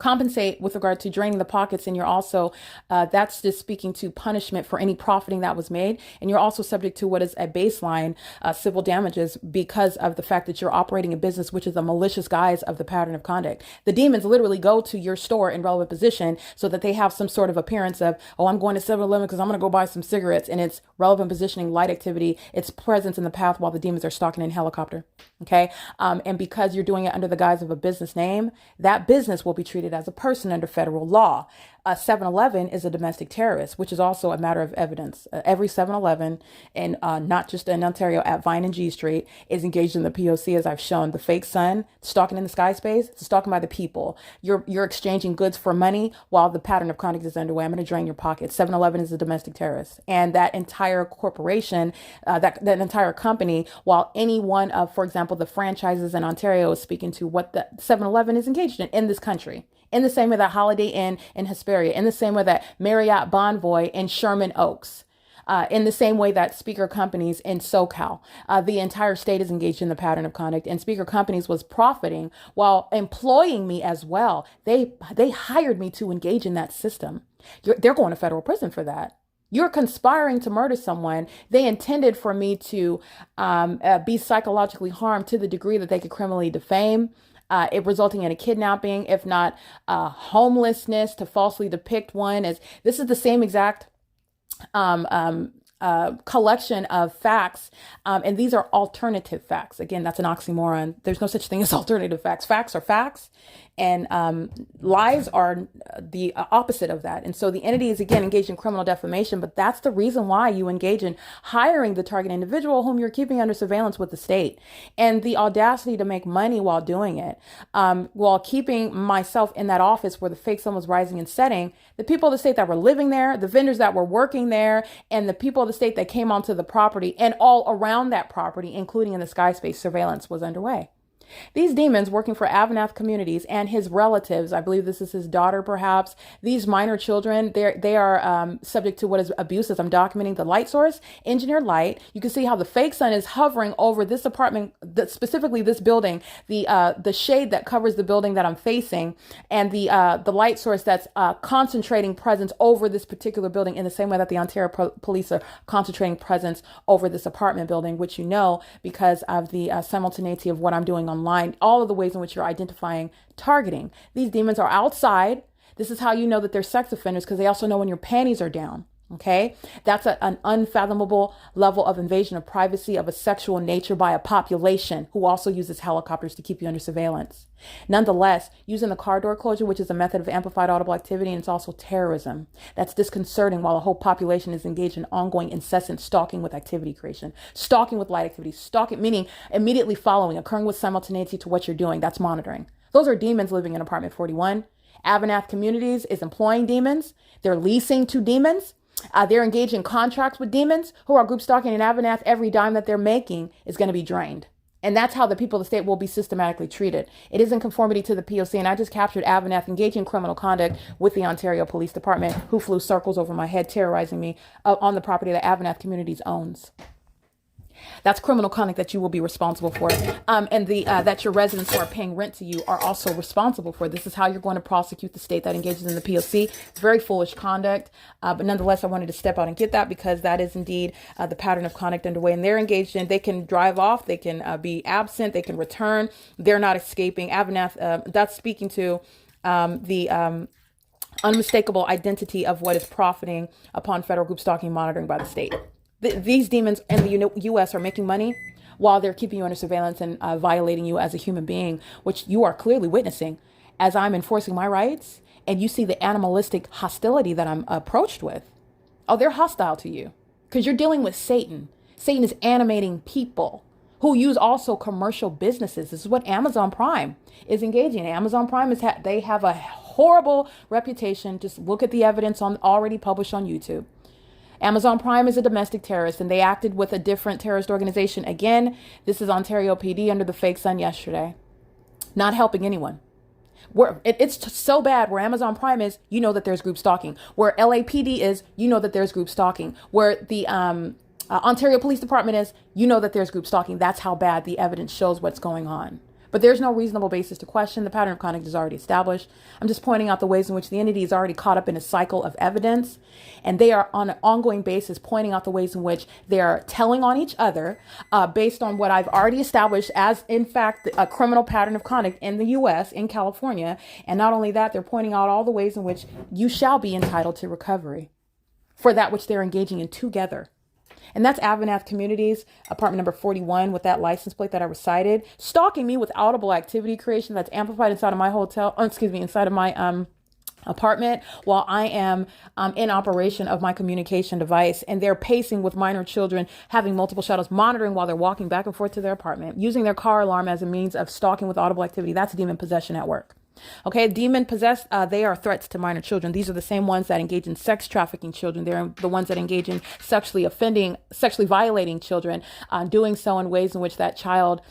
compensate with regard to draining the pockets, and you're also that's just speaking to punishment for any profiting that was made, and you're also subject to what is a baseline civil damages because of the fact that you're operating a business which is a malicious guise of the pattern of conduct. The demons literally go to your store in relevant position so that they have some sort of appearance of, oh, I'm going to 7-Eleven because I'm going to go buy some cigarettes, and it's relevant positioning, light activity, its presence in the path while the demons are stalking in helicopter. Okay, and because you're doing it under the guise of a business name, that business will be treated as a person under federal law. 7-Eleven is a domestic terrorist, which is also a matter of evidence. Every 7-Eleven, and not just in Ontario, at Vine and G Street, is engaged in the P.O.C. as I've shown. The fake sun, stalking in the sky space, it's stalking by the people. You're exchanging goods for money while the pattern of conduct is underway. I'm going to drain your pocket. 7-Eleven is a domestic terrorist, and that entire corporation, that entire company, while any one of, for example, the franchises in Ontario is speaking to what the 7-Eleven is engaged in this country. In the same way that Holiday Inn in Hesperia, in the same way that Marriott Bonvoy in Sherman Oaks, in the same way that speaker companies in SoCal, the entire state is engaged in the pattern of conduct, and speaker companies was profiting while employing me as well. They hired me to engage in that system. They're going to federal prison for that. You're conspiring to murder someone. They intended for me to be psychologically harmed to the degree that they could criminally defame. It resulting in a kidnapping, if not homelessness, to falsely depict one as this is the same exact collection of facts. And these are alternative facts. Again, that's an oxymoron. There's no such thing as alternative facts. Facts are facts, and lies are the opposite of that. And so the entity is, again, engaged in criminal defamation, but that's the reason why you engage in hiring the target individual whom you're keeping under surveillance with the state, and the audacity to make money while doing it, while keeping myself in that office where the fake sun was rising and setting. The people of the state that were living there, the vendors that were working there, and the people of the state that came onto the property and all around that property, including in the sky space, surveillance was underway. These demons working for Avanath Communities and his relatives, I believe this is his daughter perhaps, these minor children, they are subject to what is abuses. I'm documenting the light source, engineered light. You can see how the fake sun is hovering over this apartment, specifically this building, the shade that covers the building that I'm facing, and the light source that's concentrating presence over this particular building in the same way that the Ontario police are concentrating presence over this apartment building, which you know because of the simultaneity of what I'm doing online, all of the ways in which you're identifying targeting. These demons are outside. This is how you know that they're sex offenders, because they also know when your panties are down. Okay, that's an unfathomable level of invasion of privacy of a sexual nature by a population who also uses helicopters to keep you under surveillance. Nonetheless, using the car door closure, which is a method of amplified audible activity, and it's also terrorism. That's disconcerting while a whole population is engaged in ongoing incessant stalking with activity creation, stalking with light activity, stalking, meaning immediately following, occurring with simultaneity to what you're doing. That's monitoring. Those are demons living in apartment 41. Avanath Communities is employing demons. They're leasing to demons. They're engaged in contracts with demons who are group stalking in Avanath. Every dime that they're making is going to be drained. And that's how the people of the state will be systematically treated. It is in conformity to the P.O.C. And I just captured Avanath engaging in criminal conduct with the Ontario Police Department, who flew circles over my head, terrorizing me on the property that Avanath Communities owns. That's criminal conduct that you will be responsible for. And that your residents who are paying rent to you are also responsible for. This is how you're going to prosecute the state that engages in the P.O.C. It's very foolish conduct. But nonetheless, I wanted to step out and get that because that is indeed the pattern of conduct underway. And they're engaged in, they can drive off, they can be absent, they can return. They're not escaping. Avanath, that's speaking to the unmistakable identity of what is profiting upon federal group stalking monitoring by the state. These demons in the U.S. are making money while they're keeping you under surveillance and violating you as a human being, which you are clearly witnessing as I'm enforcing my rights. And you see the animalistic hostility that I'm approached with. Oh, they're hostile to you because you're dealing with Satan. Satan is animating people who use also commercial businesses. This is what Amazon Prime is engaging in. Amazon Prime they have a horrible reputation. Just look at the evidence already published on YouTube. Amazon Prime is a domestic terrorist, and they acted with a different terrorist organization. Again, this is Ontario PD under the fake sun yesterday. Not helping anyone. It's so bad where Amazon Prime is, you know that there's group stalking. Where LAPD is, you know that there's group stalking. Where the Ontario Police Department is, you know that there's group stalking. That's how bad the evidence shows what's going on. But there's no reasonable basis to question. The pattern of conduct is already established. I'm just pointing out the ways in which the entity is already caught up in a cycle of evidence, and they are on an ongoing basis pointing out the ways in which they are telling on each other based on what I've already established as, in fact, a criminal pattern of conduct in the U.S., in California. And not only that, they're pointing out all the ways in which you shall be entitled to recovery for that which they're engaging in together. And that's Avanath Communities, apartment number 41, with that license plate that I recited, stalking me with audible activity creation that's amplified inside of my inside of my apartment while I am in operation of my communication device. And they're pacing with minor children, having multiple shadows, monitoring while they're walking back and forth to their apartment, using their car alarm as a means of stalking with audible activity. That's demon possession at work. Okay, demon possessed, they are threats to minor children. These are the same ones that engage in sex trafficking children. They're the ones that engage in sexually violating children, doing so in ways in which that child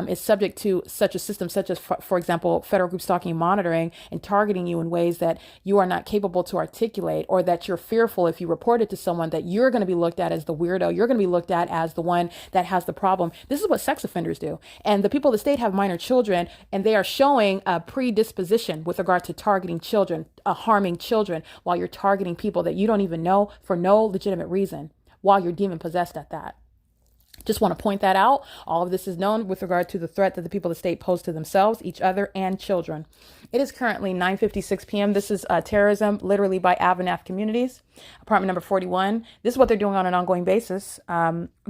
is subject to such a system, such as, for example, federal group stalking and monitoring, and targeting you in ways that you are not capable to articulate, or that you're fearful if you report it to someone that you're going to be looked at as the weirdo. You're going to be looked at as the one that has the problem. This is what sex offenders do. And the people of the state have minor children, and they are showing a predisposition with regard to targeting children, harming children, while you're targeting people that you don't even know for no legitimate reason, while you're demon possessed at that. Just want to point that out. All of this is known with regard to the threat that the people of the state pose to themselves, each other, and children. It is currently 9:56 p.m. This is terrorism, literally by Avanath Communities, apartment number 41. This is what they're doing on an ongoing basis.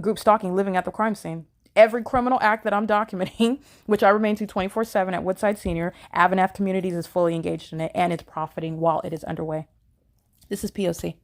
Group stalking, living at the crime scene. Every criminal act that I'm documenting, which I remain to 24/7 at Woodside Senior, Avanath Communities is fully engaged in it, and it's profiting while it is underway. This is P.O.C.